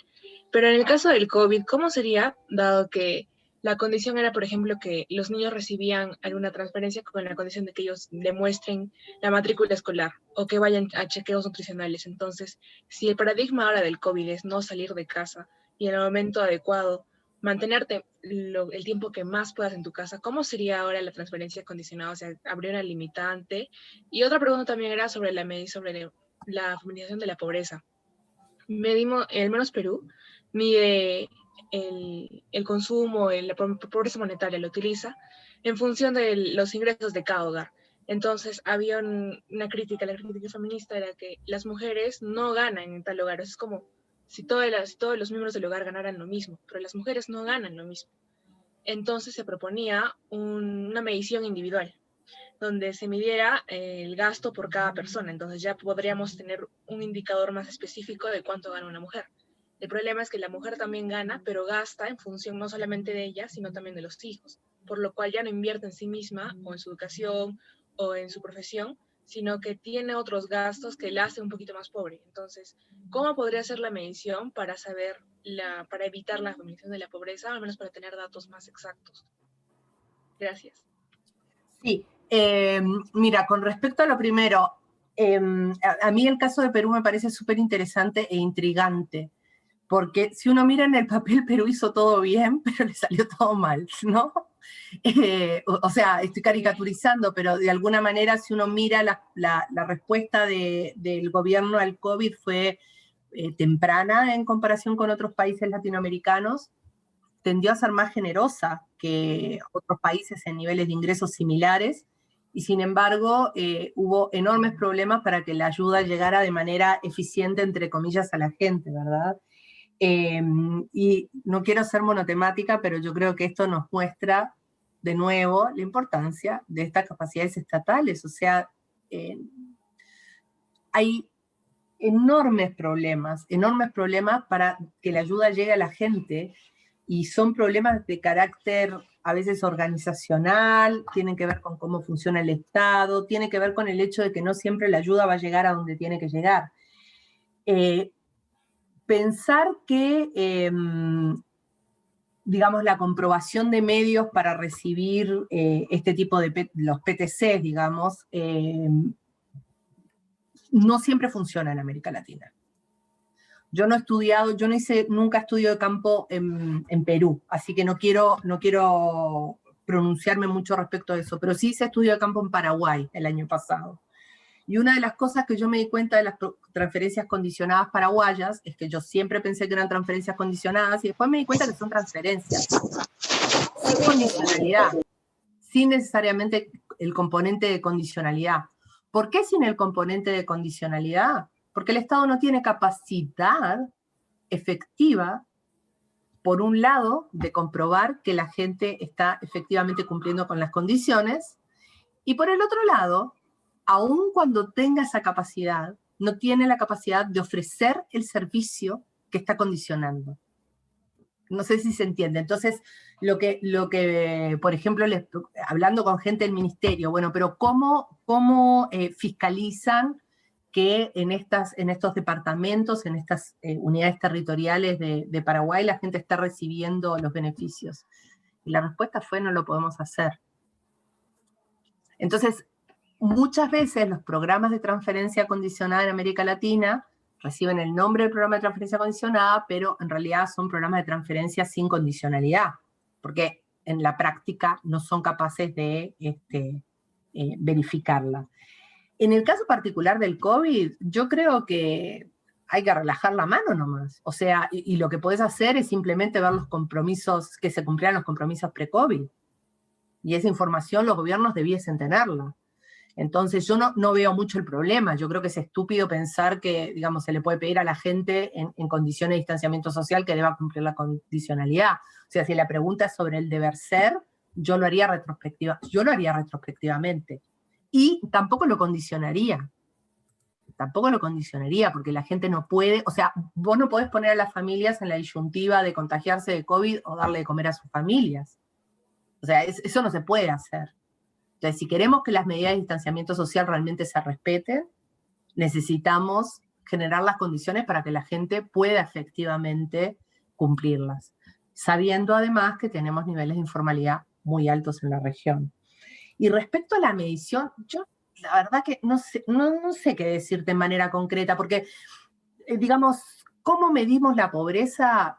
Speaker 8: Pero en el caso del COVID, ¿cómo sería, dado que la condición era, por ejemplo, que los niños recibían alguna transferencia con la condición de que ellos demuestren la matrícula escolar o que vayan a chequeos nutricionales? Entonces, si el paradigma ahora del COVID es no salir de casa y en el momento adecuado mantenerte el tiempo que más puedas en tu casa, ¿cómo sería ahora la transferencia condicionada? O sea, ¿habría una limitante? Y otra pregunta también era sobre la feminización de la pobreza. Medimos, al menos Perú, mide el consumo, la pobreza monetaria, lo utiliza en función de los ingresos de cada hogar. Entonces había una crítica, la crítica feminista era que las mujeres no ganan en tal hogar. Es como si todos los miembros del hogar ganaran lo mismo, pero las mujeres no ganan lo mismo. Entonces se proponía una medición individual, donde se midiera el gasto por cada persona. Entonces ya podríamos tener un indicador más específico de cuánto gana una mujer. El problema es que la mujer también gana, pero gasta en función no solamente de ella, sino también de los hijos, por lo cual ya no invierte en sí misma o en su educación o en su profesión, sino que tiene otros gastos que la hacen un poquito más pobre. Entonces, ¿cómo podría ser la medición para para evitar la feminización de la pobreza, al menos para tener datos más exactos? Gracias.
Speaker 2: Sí, mira, con respecto a lo primero, a mí el caso de Perú me parece súper interesante e intrigante, porque si uno mira en el papel, Perú hizo todo bien, pero le salió todo mal, ¿no? O sea, estoy caricaturizando, pero de alguna manera si uno mira la respuesta del gobierno al COVID fue temprana en comparación con otros países latinoamericanos, tendió a ser más generosa que otros países en niveles de ingresos similares, y sin embargo hubo enormes problemas para que la ayuda llegara de manera eficiente, entre comillas, a la gente, ¿verdad? Y no quiero ser monotemática, pero yo creo que esto nos muestra de nuevo la importancia de estas capacidades estatales. O sea, hay enormes problemas para que la ayuda llegue a la gente, y son problemas de carácter a veces organizacional, tienen que ver con cómo funciona el Estado, tiene que ver con el hecho de que no siempre la ayuda va a llegar a donde tiene que llegar. Pensar que, digamos, la comprobación de medios para recibir este tipo de los PTCs, digamos, no siempre funciona en América Latina. Yo no hice nunca estudio de campo en Perú, así que no quiero pronunciarme mucho respecto de eso, pero sí hice estudio de campo en Paraguay el año pasado. Y una de las cosas que yo me di cuenta de las transferencias condicionadas paraguayas es que yo siempre pensé que eran transferencias condicionadas, y después me di cuenta que son transferencias sin condicionalidad, sin necesariamente el componente de condicionalidad. ¿Por qué sin el componente de condicionalidad? Porque el Estado no tiene capacidad efectiva, por un lado, de comprobar que la gente está efectivamente cumpliendo con las condiciones, y por el otro lado, aun cuando tenga esa capacidad, no tiene la capacidad de ofrecer el servicio que está condicionando. No sé si se entiende. Entonces, lo que por ejemplo, hablando con gente del ministerio, bueno, pero ¿cómo fiscalizan que en estos departamentos, en estas unidades territoriales de Paraguay, la gente está recibiendo los beneficios? Y la respuesta fue: no lo podemos hacer. Entonces, muchas veces los programas de transferencia condicionada en América Latina reciben el nombre del programa de transferencia condicionada, pero en realidad son programas de transferencia sin condicionalidad, porque en la práctica no son capaces de verificarla. En el caso particular del COVID, yo creo que hay que relajar la mano nomás. O sea, y lo que podés hacer es simplemente ver los compromisos, que se cumplieran los compromisos pre-COVID. Y esa información los gobiernos debiesen tenerla. Entonces yo no veo mucho el problema. Yo creo que es estúpido pensar que, digamos, se le puede pedir a la gente en condiciones de distanciamiento social que deba cumplir la condicionalidad. O sea, si la pregunta es sobre el deber ser, yo lo haría retrospectivamente. Y tampoco lo condicionaría. Porque la gente no puede, o sea, vos no podés poner a las familias en la disyuntiva de contagiarse de COVID o darle de comer a sus familias. O sea, eso no se puede hacer. Entonces, si queremos que las medidas de distanciamiento social realmente se respeten, necesitamos generar las condiciones para que la gente pueda efectivamente cumplirlas, sabiendo además que tenemos niveles de informalidad muy altos en la región. Y respecto a la medición, yo la verdad que no sé qué decirte de manera concreta, porque, digamos, ¿cómo medimos la pobreza?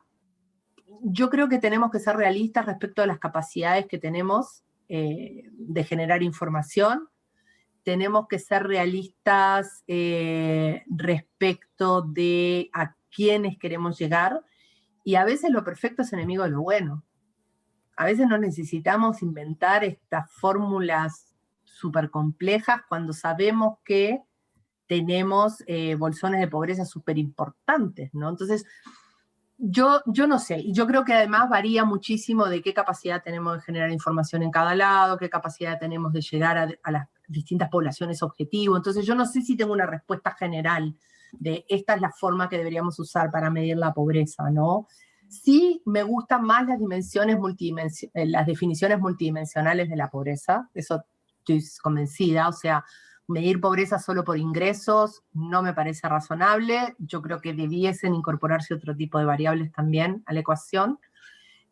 Speaker 2: yo creo que tenemos que ser realistas respecto a las capacidades que tenemos de generar información. Tenemos que ser realistas respecto de a quiénes queremos llegar, y a veces lo perfecto es enemigo de lo bueno. A veces no necesitamos inventar estas fórmulas súper complejas cuando sabemos que tenemos bolsones de pobreza súper importantes, ¿no? Entonces, yo no sé, y yo creo que además varía muchísimo de qué capacidad tenemos de generar información en cada lado, qué capacidad tenemos de llegar a las distintas poblaciones objetivo. Entonces yo no sé si tengo una respuesta general de esta es la forma que deberíamos usar para medir la pobreza, ¿no? Sí me gustan más las las definiciones multidimensionales de la pobreza, eso estoy convencida, o sea, medir pobreza solo por ingresos no me parece razonable. Yo creo que debiesen incorporarse otro tipo de variables también a la ecuación.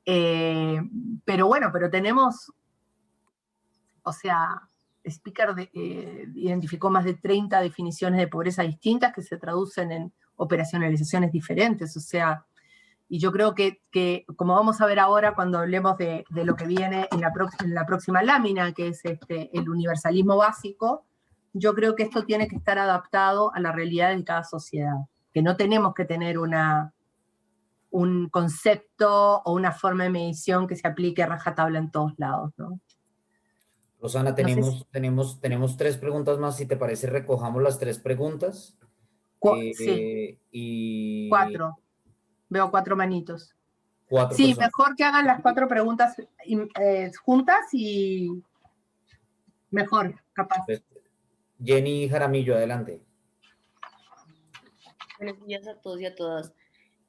Speaker 2: Pero bueno, pero tenemos, o sea, Speaker identificó más de 30 definiciones de pobreza distintas que se traducen en operacionalizaciones diferentes, o sea, y yo creo que como vamos a ver ahora cuando hablemos de lo que viene en la próxima lámina, que es el universalismo básico, yo creo que esto tiene que estar adaptado a la realidad de cada sociedad, que no tenemos que tener un concepto o una forma de medición que se aplique a rajatabla en todos lados, ¿no?
Speaker 1: Rosana, tenemos 3 preguntas más, si te parece recojamos las 3 preguntas.
Speaker 2: Sí,
Speaker 1: y
Speaker 2: 4. Veo 4 manitos.
Speaker 1: 4
Speaker 2: sí,
Speaker 1: personas.
Speaker 2: Mejor que hagan las 4 preguntas juntas y mejor, capaz.
Speaker 1: Jenny Jaramillo, adelante.
Speaker 9: Buenos días a todos y a todas.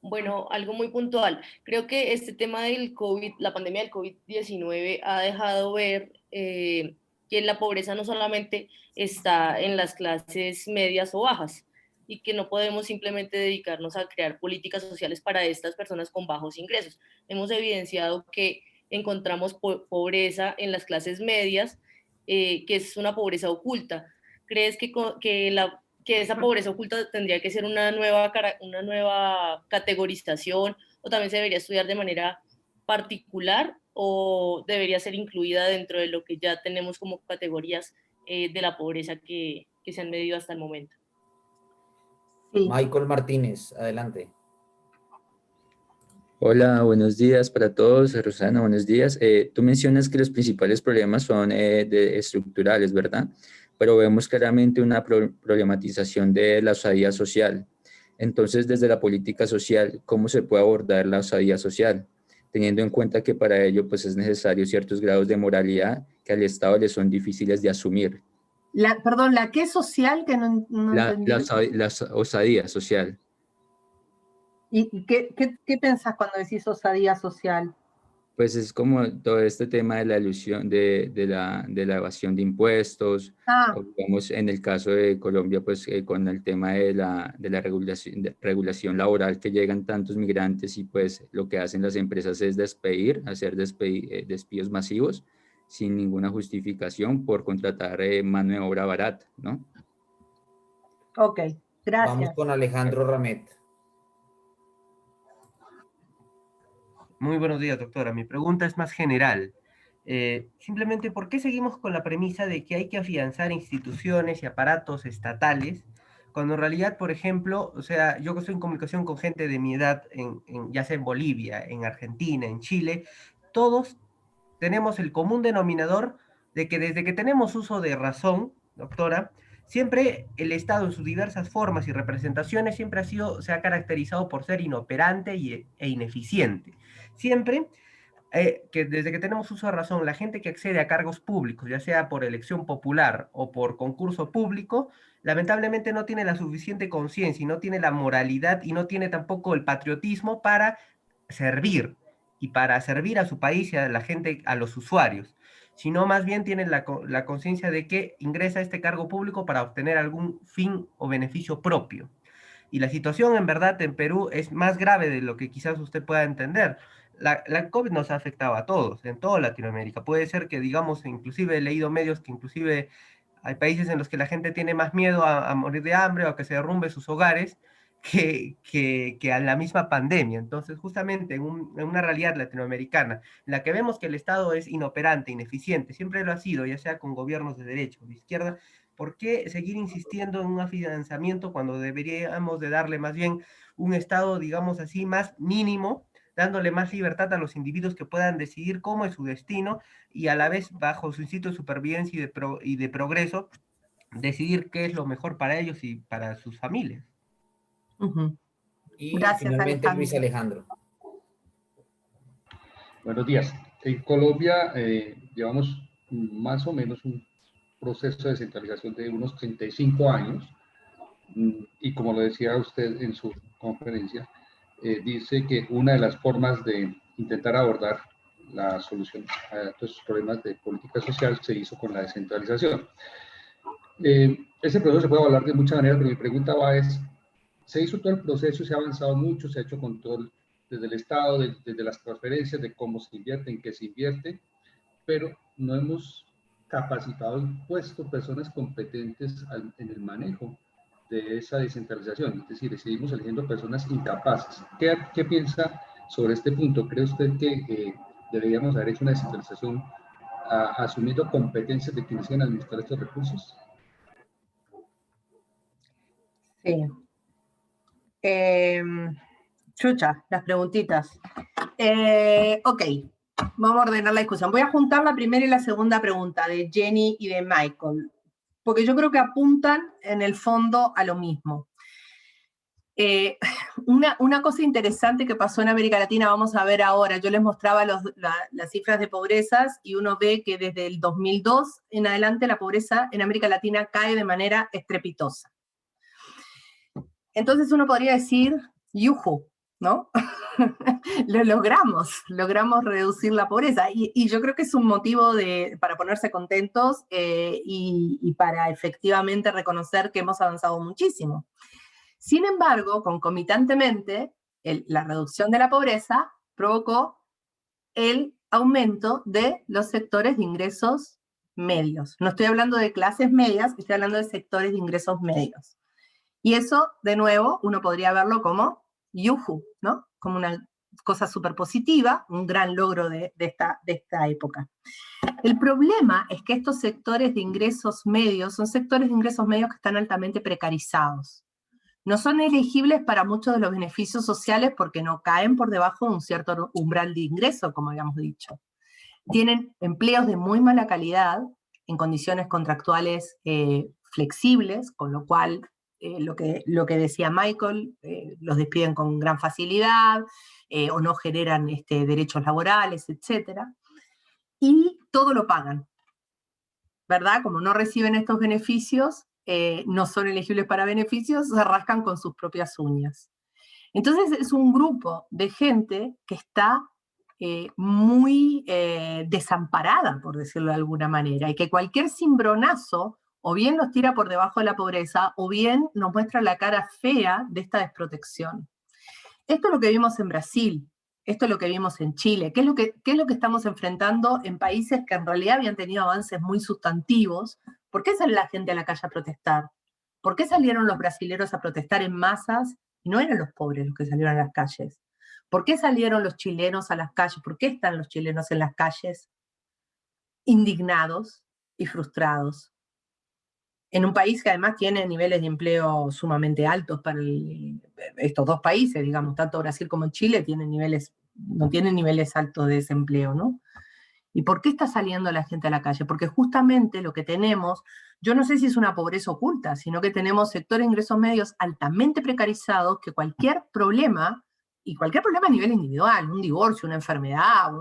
Speaker 9: Bueno, algo muy puntual. Creo que este tema del COVID, la pandemia del COVID-19 ha dejado ver que la pobreza no solamente está en las clases medias o bajas y que no podemos simplemente dedicarnos a crear políticas sociales para estas personas con bajos ingresos. Hemos evidenciado que encontramos pobreza en las clases medias, que es una pobreza oculta. ¿Crees que esa pobreza oculta tendría que ser una nueva categorización, o también se debería estudiar de manera particular, o debería ser incluida dentro de lo que ya tenemos como categorías de la pobreza que se han medido hasta el momento?
Speaker 2: Sí.
Speaker 1: Michael Martínez, adelante.
Speaker 10: Hola, buenos días para todos. Rosana, buenos días. Tú mencionas que los principales problemas son estructurales, ¿verdad? Pero vemos claramente una problematización de la osadía social. Entonces, desde la política social, ¿cómo se puede abordar la osadía social? Teniendo en cuenta que para ello pues, es necesario ciertos grados de moralidad que al Estado le son difíciles de asumir.
Speaker 2: Perdón, ¿la qué social? Que no entendí.
Speaker 10: La osadía social.
Speaker 2: ¿Y qué pensás cuando decís osadía social?
Speaker 10: Pues es como todo este tema de la ilusión de la evasión de impuestos, o digamos en el caso de Colombia, pues con el tema de la regulación laboral, que llegan tantos migrantes y pues lo que hacen las empresas es hacer despidos masivos sin ninguna justificación por contratar mano de obra barata, ¿no?
Speaker 2: Ok, gracias.
Speaker 1: Vamos con Alejandro Ramet.
Speaker 11: Muy buenos días, doctora. Mi pregunta es más general. Simplemente, ¿por qué seguimos con la premisa de que hay que afianzar instituciones y aparatos estatales, cuando en realidad, por ejemplo, o sea, yo que estoy en comunicación con gente de mi edad, ya sea en Bolivia, en Argentina, en Chile, todos tenemos el común denominador de que desde que tenemos uso de razón, doctora, siempre el Estado en sus diversas formas y representaciones siempre se ha caracterizado por ser inoperante e ineficiente. Siempre que desde que tenemos uso de razón, la gente que accede a cargos públicos, ya sea por elección popular o por concurso público, lamentablemente no tiene la suficiente conciencia y no tiene la moralidad y no tiene tampoco el patriotismo para servir y para servir a su país y a la gente, a los usuarios, sino más bien tiene la conciencia de que ingresa a este cargo público para obtener algún fin o beneficio propio. Y la situación en verdad en Perú es más grave de lo que quizás usted pueda entender. La COVID nos ha afectado a todos, en toda Latinoamérica. Puede ser que, digamos, inclusive he leído medios que inclusive hay países en los que la gente tiene más miedo a morir de hambre o a que se derrumbe sus hogares, que a la misma pandemia. Entonces, justamente en una realidad latinoamericana, en la que vemos que el Estado es inoperante, ineficiente, siempre lo ha sido, ya sea con gobiernos de derecha o de izquierda, ¿por qué seguir insistiendo en un financiamiento cuando deberíamos de darle más bien un Estado, digamos así, más mínimo, dándole más libertad a los individuos que puedan decidir cómo es su destino y a la vez, bajo su instinto de supervivencia y de progreso, decidir qué es lo mejor para ellos y para sus familias?
Speaker 1: Y
Speaker 2: Gracias,
Speaker 1: finalmente
Speaker 2: Alejandro.
Speaker 1: Luis Alejandro.
Speaker 12: Buenos días. En Colombia llevamos más o menos un proceso de descentralización de unos 35 años y como lo decía usted en su conferencia, dice que una de las formas de intentar abordar la solución a estos problemas de política social se hizo con la descentralización. Ese proceso se puede hablar de muchas maneras, pero mi pregunta va es, se hizo todo el proceso, se ha avanzado mucho, se ha hecho control desde el Estado, desde las transferencias, de cómo se invierte, en qué se invierte, pero no hemos capacitado y puesto personas competentes en el manejo de esa descentralización, es decir, seguimos eligiendo personas incapaces. ¿Qué piensa sobre este punto? ¿Cree usted que deberíamos haber hecho una descentralización asumiendo competencias de quienes iban a administrar estos recursos?
Speaker 2: Sí. Chucha, las preguntitas. Ok, vamos a ordenar la discusión. Voy a juntar la primera y la segunda pregunta de Jenny y de Michael, porque yo creo que apuntan en el fondo a lo mismo. Una cosa interesante que pasó en América Latina, vamos a ver ahora, yo les mostraba las cifras de pobrezas y uno ve que desde el 2002 en adelante la pobreza en América Latina cae de manera estrepitosa. Entonces uno podría decir, yujú, ¿no? Lo logramos reducir la pobreza, y yo creo que es un motivo para ponerse contentos y para efectivamente reconocer que hemos avanzado muchísimo. Sin embargo, concomitantemente, la reducción de la pobreza provocó el aumento de los sectores de ingresos medios. No estoy hablando de clases medias, estoy hablando de sectores de ingresos medios. Y eso, de nuevo, uno podría verlo como yujú, ¿no? Como una cosa súper positiva, un gran logro de esta época. El problema es que estos sectores de ingresos medios son sectores de ingresos medios que están altamente precarizados. No son elegibles para muchos de los beneficios sociales porque no caen por debajo de un cierto umbral de ingreso, como habíamos dicho. Tienen empleos de muy mala calidad, en condiciones contractuales flexibles, con lo cual lo que decía Michael, los despiden con gran facilidad, o no generan derechos laborales, etc. Y todo lo pagan, ¿verdad? Como no reciben estos beneficios, no son elegibles para beneficios, se rascan con sus propias uñas. Entonces es un grupo de gente que está muy desamparada, por decirlo de alguna manera, y que cualquier cimbronazo o bien los tira por debajo de la pobreza, o bien nos muestra la cara fea de esta desprotección. Esto es lo que vimos en Brasil, esto es lo que vimos en Chile, ¿qué es lo que estamos enfrentando en países que en realidad habían tenido avances muy sustantivos? ¿Por qué sale la gente a la calle a protestar? ¿Por qué salieron los brasileros a protestar en masas y no eran los pobres los que salieron a las calles? ¿Por qué salieron los chilenos a las calles? ¿Por qué están los chilenos en las calles indignados y frustrados? En un país que además tiene niveles de empleo sumamente altos para estos dos países, digamos, tanto Brasil como Chile no tienen niveles altos de desempleo, ¿no? ¿Y por qué está saliendo la gente a la calle? Porque justamente lo que tenemos, yo no sé si es una pobreza oculta, sino que tenemos sectores de ingresos medios altamente precarizados que cualquier problema, y cualquier problema a nivel individual, un divorcio, una enfermedad,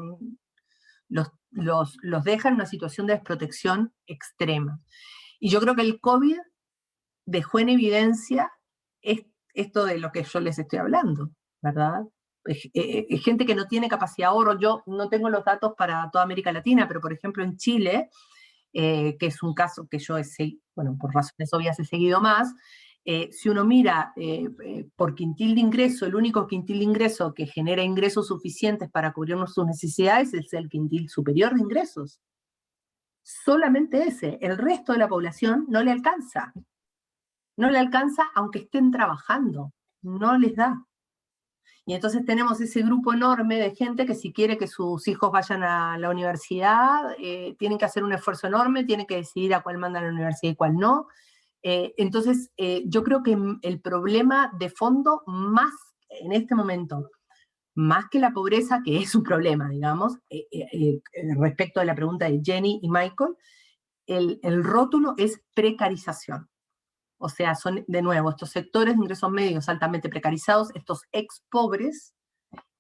Speaker 2: los deja en una situación de desprotección extrema. Y yo creo que el COVID dejó en evidencia esto de lo que yo les estoy hablando, ¿verdad? Es gente que no tiene capacidad de ahorro. Yo no tengo los datos para toda América Latina, pero por ejemplo en Chile, que es un caso que yo por razones obvias he seguido más, si uno mira por quintil de ingreso, el único quintil de ingreso que genera ingresos suficientes para cubrir sus necesidades es el quintil superior de ingresos. Solamente ese, el resto de la población no le alcanza. No le alcanza aunque estén trabajando. no les da. Y entonces tenemos ese grupo enorme de gente que si quiere que sus hijos vayan a la universidad, tienen que hacer un esfuerzo enorme, tienen que decidir a cuál mandan a la universidad y cuál no. Entonces, yo creo que el problema de fondo más en este momento, más que la pobreza, que es un problema, digamos, respecto a la pregunta de Jenny y Michael, el rótulo es precarización. O sea, son, de nuevo, estos sectores de ingresos medios altamente precarizados, estos ex pobres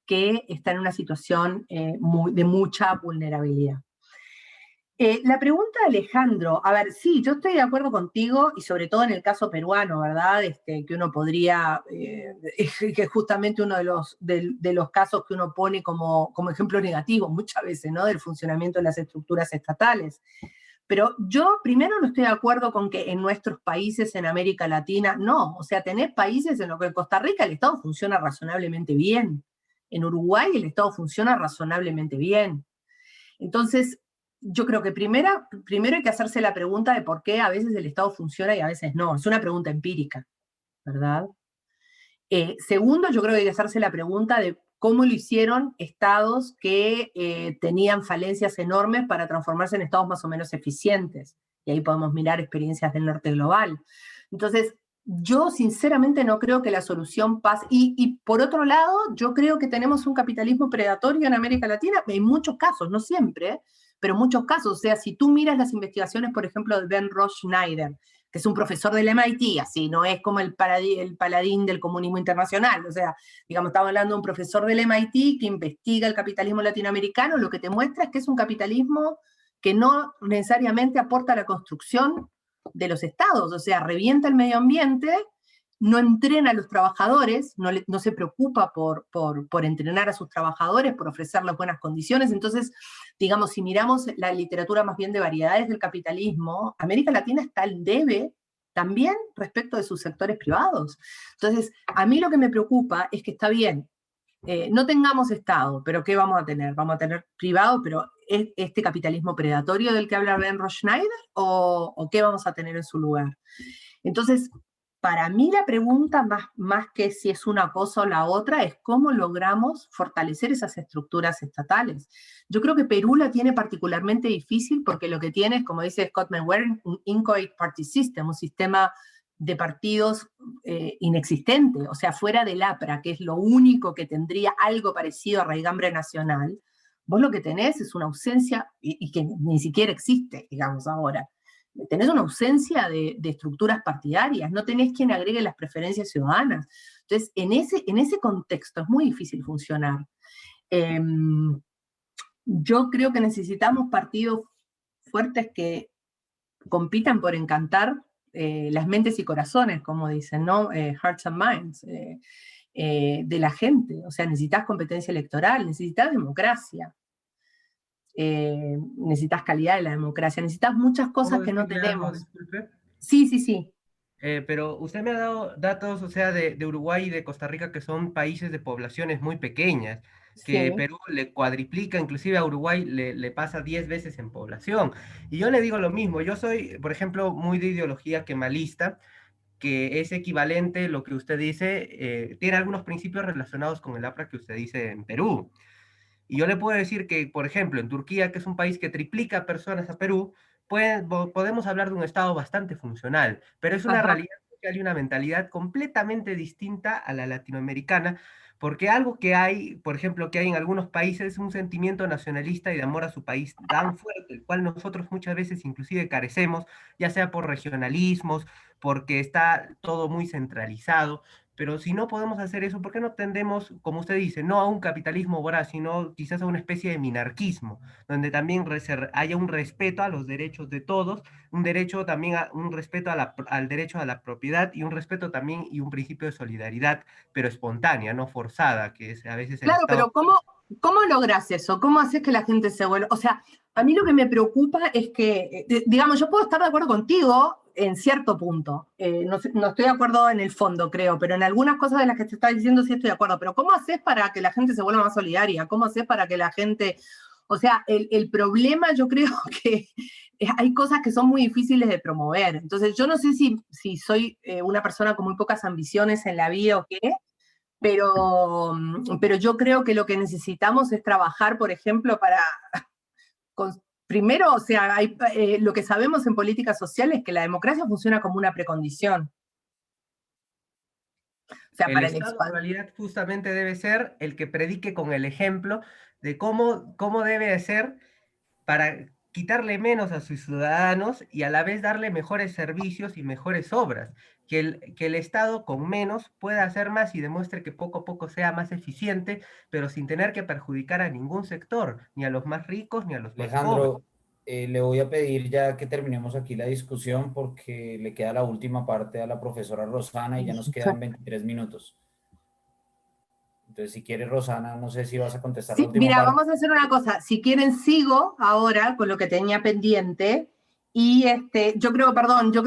Speaker 2: que están en una situación de mucha vulnerabilidad. La pregunta de Alejandro, a ver, sí, yo estoy de acuerdo contigo, y sobre todo en el caso peruano, ¿verdad? Que uno podría, que es justamente uno de los casos que uno pone como ejemplo negativo muchas veces, ¿no? Del funcionamiento de las estructuras estatales. Pero yo primero no estoy de acuerdo con que en nuestros países, en América Latina, no. O sea, tenés países en los que en Costa Rica el Estado funciona razonablemente bien. En Uruguay el Estado funciona razonablemente bien. Entonces, yo creo que primero hay que hacerse la pregunta de por qué a veces el Estado funciona y a veces no. Es una pregunta empírica, ¿verdad? Segundo, yo creo que hay que hacerse la pregunta de cómo lo hicieron estados que tenían falencias enormes para transformarse en estados más o menos eficientes. Y ahí podemos mirar experiencias del norte global. Entonces, yo sinceramente no creo que la solución pase. Y por otro lado, yo creo que tenemos un capitalismo predatorio en América Latina, en muchos casos, no siempre, pero en muchos casos. O sea, si tú miras las investigaciones, por ejemplo, de Ben Roth-Schneider, que es un profesor del MIT, así, no es como el paladín del comunismo internacional, o sea, digamos, estamos hablando de un profesor del MIT que investiga el capitalismo latinoamericano, lo que te muestra es que es un capitalismo que no necesariamente aporta a la construcción de los estados, o sea, revienta el medio ambiente, no entrena a los trabajadores, no se preocupa por entrenar a sus trabajadores, por ofrecerles buenas condiciones. Entonces, digamos, si miramos la literatura más bien de variedades del capitalismo, América Latina está al debe también respecto de sus sectores privados. Entonces, a mí lo que me preocupa es que está bien, no tengamos Estado, pero ¿qué vamos a tener? ¿Vamos a tener privado, pero este capitalismo predatorio del que habla Ben Roth-Schneider, o qué vamos a tener en su lugar? Entonces, para mí la pregunta, más que si es una cosa o la otra, es cómo logramos fortalecer esas estructuras estatales. Yo creo que Perú la tiene particularmente difícil porque lo que tiene es, como dice Scott McWherry, un inchoate party system, un sistema de partidos inexistente, o sea, fuera del APRA, que es lo único que tendría algo parecido a raigambre nacional. Vos lo que tenés es una ausencia, y que ni siquiera existe, digamos, ahora. Tenés una ausencia de estructuras partidarias, no tenés quien agregue las preferencias ciudadanas. Entonces, en ese contexto es muy difícil funcionar. Yo creo que necesitamos partidos fuertes que compitan por encantar las mentes y corazones, como dicen, ¿no? Hearts and minds de la gente. O sea, necesitas competencia electoral, necesitas democracia. Necesitas calidad de la democracia, necesitas muchas cosas que no tenemos.
Speaker 11: Disculpe?
Speaker 2: Sí.
Speaker 11: Pero usted me ha dado datos, o sea, de Uruguay y de Costa Rica, que son países de poblaciones muy pequeñas, que
Speaker 2: Sí.
Speaker 11: Perú le cuadriplica, inclusive a Uruguay le pasa 10 veces en población. Y yo le digo lo mismo, yo soy, por ejemplo, muy de ideología kemalista, que es equivalente, lo que usted dice, tiene algunos principios relacionados con el APRA que usted dice en Perú. Y yo le puedo decir que, por ejemplo, en Turquía, que es un país que triplica personas a Perú, podemos hablar de un Estado bastante funcional, pero es una realidad social y una mentalidad completamente distinta a la latinoamericana, porque algo que hay, por ejemplo, que hay en algunos países, es un sentimiento nacionalista y de amor a su país tan fuerte, el cual nosotros muchas veces inclusive carecemos, ya sea por regionalismos, porque está todo muy centralizado. Pero si no podemos hacer eso, ¿por qué no tendemos, como usted dice, no a un capitalismo voraz, sino quizás a una especie de minarquismo, donde también haya un respeto a los derechos de todos, un derecho también un respeto al derecho a la propiedad y un respeto también y un principio de solidaridad, pero espontánea, no forzada, que es a veces el
Speaker 2: Claro,
Speaker 11: Estado.
Speaker 2: pero ¿cómo logras eso? ¿Cómo haces que la gente se vuelva? O sea, a mí lo que me preocupa es que, digamos, yo puedo estar de acuerdo contigo en cierto punto. No estoy de acuerdo en el fondo, creo, pero en algunas cosas de las que te estás diciendo sí estoy de acuerdo. Pero ¿cómo haces para que la gente se vuelva más solidaria? ¿Cómo haces para que la gente... O sea, el problema yo creo que hay cosas que son muy difíciles de promover. Entonces, yo no sé si soy una persona con muy pocas ambiciones en la vida o qué, pero yo creo que lo que necesitamos es trabajar, por ejemplo, para... primero, o sea, lo que sabemos en políticas sociales es que la democracia funciona como una precondición. O sea,
Speaker 11: El
Speaker 2: para
Speaker 11: Estado en realidad justamente debe ser el que predique con el ejemplo de cómo debe de ser para quitarle menos a sus ciudadanos y a la vez darle mejores servicios y mejores obras. Que el Estado con menos pueda hacer más y demuestre que poco a poco sea más eficiente, pero sin tener que perjudicar a ningún sector, ni a los más ricos ni a los más pobres.
Speaker 1: Alejandro, le voy a pedir ya que terminemos aquí la discusión porque le queda la última parte a la profesora Rosana y ya nos quedan 23 minutos. Entonces, si quiere, Rosana, no sé si vas a contestar la última
Speaker 2: mira,
Speaker 1: parte.
Speaker 2: vamos a hacer una cosa. Si quieren, sigo ahora con lo que tenía pendiente. Y yo creo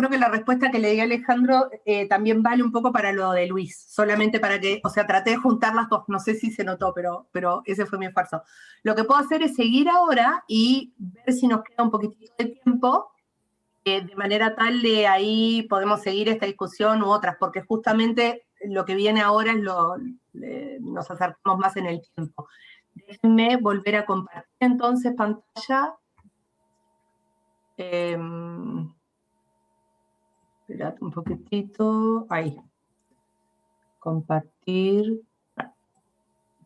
Speaker 2: que la respuesta que le di a Alejandro también vale un poco para lo de Luis. Solamente para que, o sea, traté de juntar las dos. No sé si se notó, pero ese fue mi esfuerzo. Lo que puedo hacer es seguir ahora y ver si nos queda un poquitito de tiempo. De manera tal de ahí podemos seguir esta discusión u otras, porque justamente lo que viene ahora es nos acercamos más en el tiempo. Déjenme volver a compartir entonces pantalla. Esperad un poquitito. Ahí. Compartir.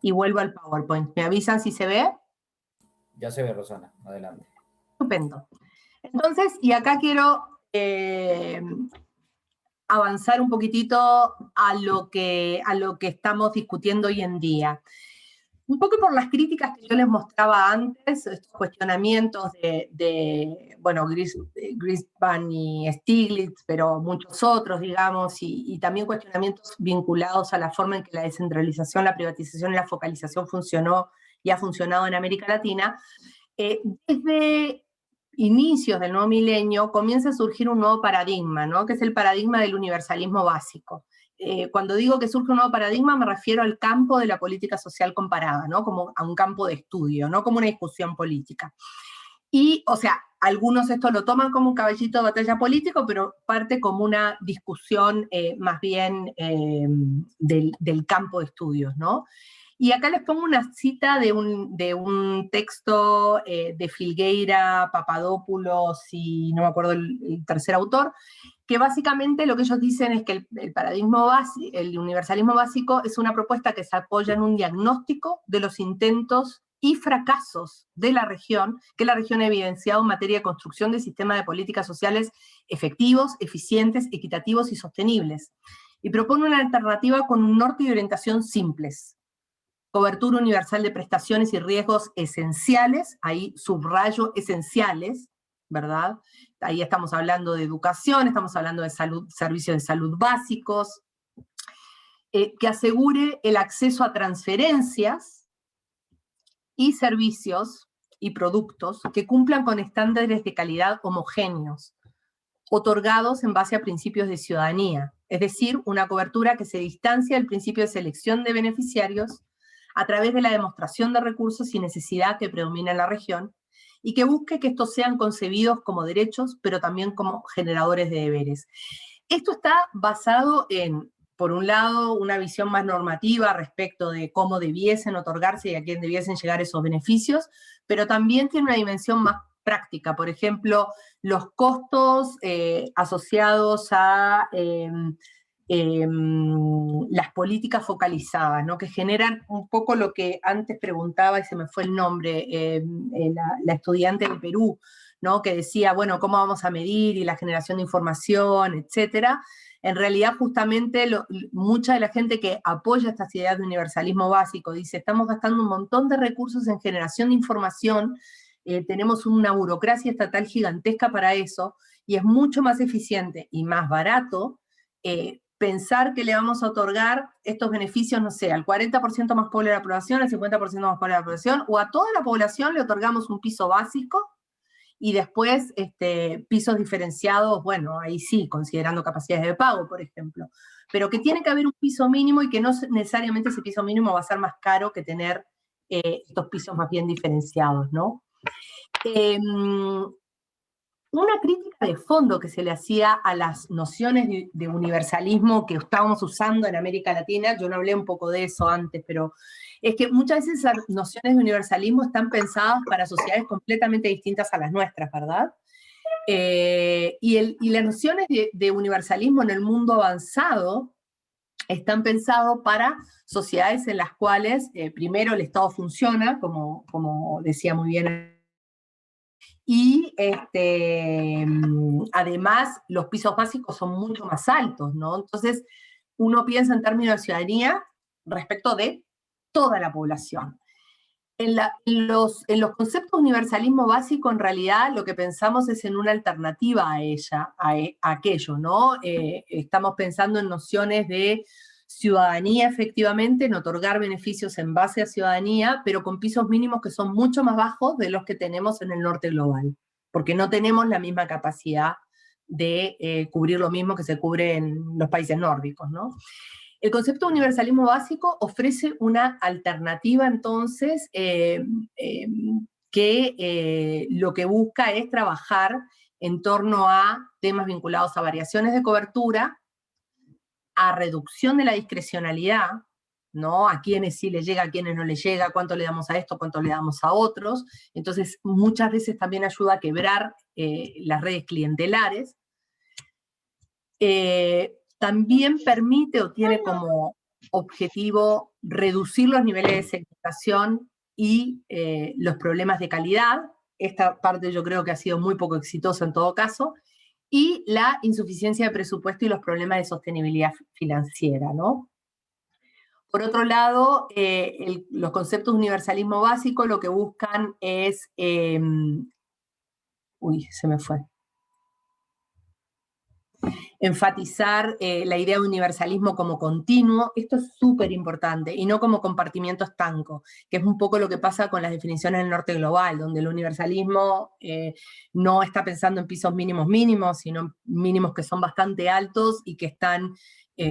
Speaker 2: Y vuelvo al PowerPoint. ¿Me avisan si se ve?
Speaker 1: Ya se ve, Rosana. Adelante.
Speaker 2: Estupendo. Entonces, y acá quiero avanzar un poquitito a lo que estamos discutiendo hoy en día. Un poco por las críticas que yo les mostraba antes, estos cuestionamientos bueno, Greenspan y Stiglitz, pero muchos otros, digamos, y también cuestionamientos vinculados a la forma en que la descentralización, la privatización y la focalización funcionó y ha funcionado en América Latina. Desde inicios del nuevo milenio comienza a surgir un nuevo paradigma, ¿no? Que es el paradigma del universalismo básico. Cuando digo que surge un nuevo paradigma me refiero al campo de la política social comparada, ¿no? Como a un campo de estudio, no como una discusión política. Y, o sea, algunos esto lo toman como un caballito de batalla político, pero parte como una discusión más bien del campo de estudios, ¿no? Y acá les pongo una cita de un texto de Filgueira, Papadopoulos y no me acuerdo el tercer autor, que básicamente lo que ellos dicen es que el universalismo básico es una propuesta que se apoya en un diagnóstico de los intentos y fracasos de la región, que la región ha evidenciado en materia de construcción de sistemas de políticas sociales efectivos, eficientes, equitativos y sostenibles. Y propone una alternativa con un norte y orientación simples. Cobertura universal de prestaciones y riesgos esenciales, ahí subrayo esenciales, ¿verdad? Ahí estamos hablando de educación, estamos hablando de salud, servicios de salud básicos, que asegure el acceso a transferencias y servicios y productos que cumplan con estándares de calidad homogéneos, otorgados en base a principios de ciudadanía, es decir, una cobertura que se distancia del principio de selección de beneficiarios a través de la demostración de recursos y necesidad que predomina en la región, y que busque que estos sean concebidos como derechos, pero también como generadores de deberes. Esto está basado en, por un lado, una visión más normativa respecto de cómo debiesen otorgarse y a quién debiesen llegar esos beneficios, pero también tiene una dimensión más práctica. Por ejemplo, los costos asociados a las políticas focalizadas, ¿no? Que generan un poco lo que antes preguntaba y se me fue el nombre, la estudiante de Perú, ¿no? Que decía, bueno, ¿cómo vamos a medir? Y la generación de información, etcétera. En realidad, justamente, mucha de la gente que apoya estas ideas de universalismo básico dice, estamos gastando un montón de recursos en generación de información, tenemos una burocracia estatal gigantesca para eso, y es mucho más eficiente y más barato pensar que le vamos a otorgar estos beneficios, no sé, al 40% más pobre de la población, al 50% más pobre de la población, o a toda la población le otorgamos un piso básico, y después pisos diferenciados, bueno, ahí sí, considerando capacidades de pago, por ejemplo. Pero que tiene que haber un piso mínimo y que no necesariamente ese piso mínimo va a ser más caro que tener estos pisos más bien diferenciados, ¿no? Una crítica de fondo que se le hacía a las nociones de universalismo que estábamos usando en América Latina, yo no hablé un poco de eso antes, pero es que muchas veces esas nociones de universalismo están pensadas para sociedades completamente distintas a las nuestras, ¿verdad? Y las nociones de universalismo en el mundo avanzado están pensados para sociedades en las cuales primero el Estado funciona, como decía muy bien, y además los pisos básicos son mucho más altos, ¿no? Entonces uno piensa en términos de ciudadanía respecto de toda la población. En los conceptos de universalismo básico, en realidad, lo que pensamos es en una alternativa a aquello, ¿no? Estamos pensando en nociones de ciudadanía, efectivamente, en otorgar beneficios en base a ciudadanía, pero con pisos mínimos que son mucho más bajos de los que tenemos en el norte global, porque no tenemos la misma capacidad de cubrir lo mismo que se cubre en los países nórdicos, ¿no? El concepto de universalismo básico ofrece una alternativa, entonces, que lo que busca es trabajar en torno a temas vinculados a variaciones de cobertura, a reducción de la discrecionalidad, ¿no? A quienes sí le llega, a quienes no le llega, cuánto le damos a esto, cuánto le damos a otros. Entonces, muchas veces también ayuda a quebrar las redes clientelares. También permite o tiene como objetivo reducir los niveles de segmentación y los problemas de calidad. Esta parte yo creo que ha sido muy poco exitosa en todo caso. Y la insuficiencia de presupuesto y los problemas de sostenibilidad financiera, ¿no? Por otro lado, los conceptos de universalismo básico lo que buscan es... se me fue. Enfatizar la idea de universalismo como continuo. Esto es súper importante, y no como compartimiento estanco, que es un poco lo que pasa con las definiciones del norte global, donde el universalismo no está pensando en pisos mínimos, sino mínimos que son bastante altos y que están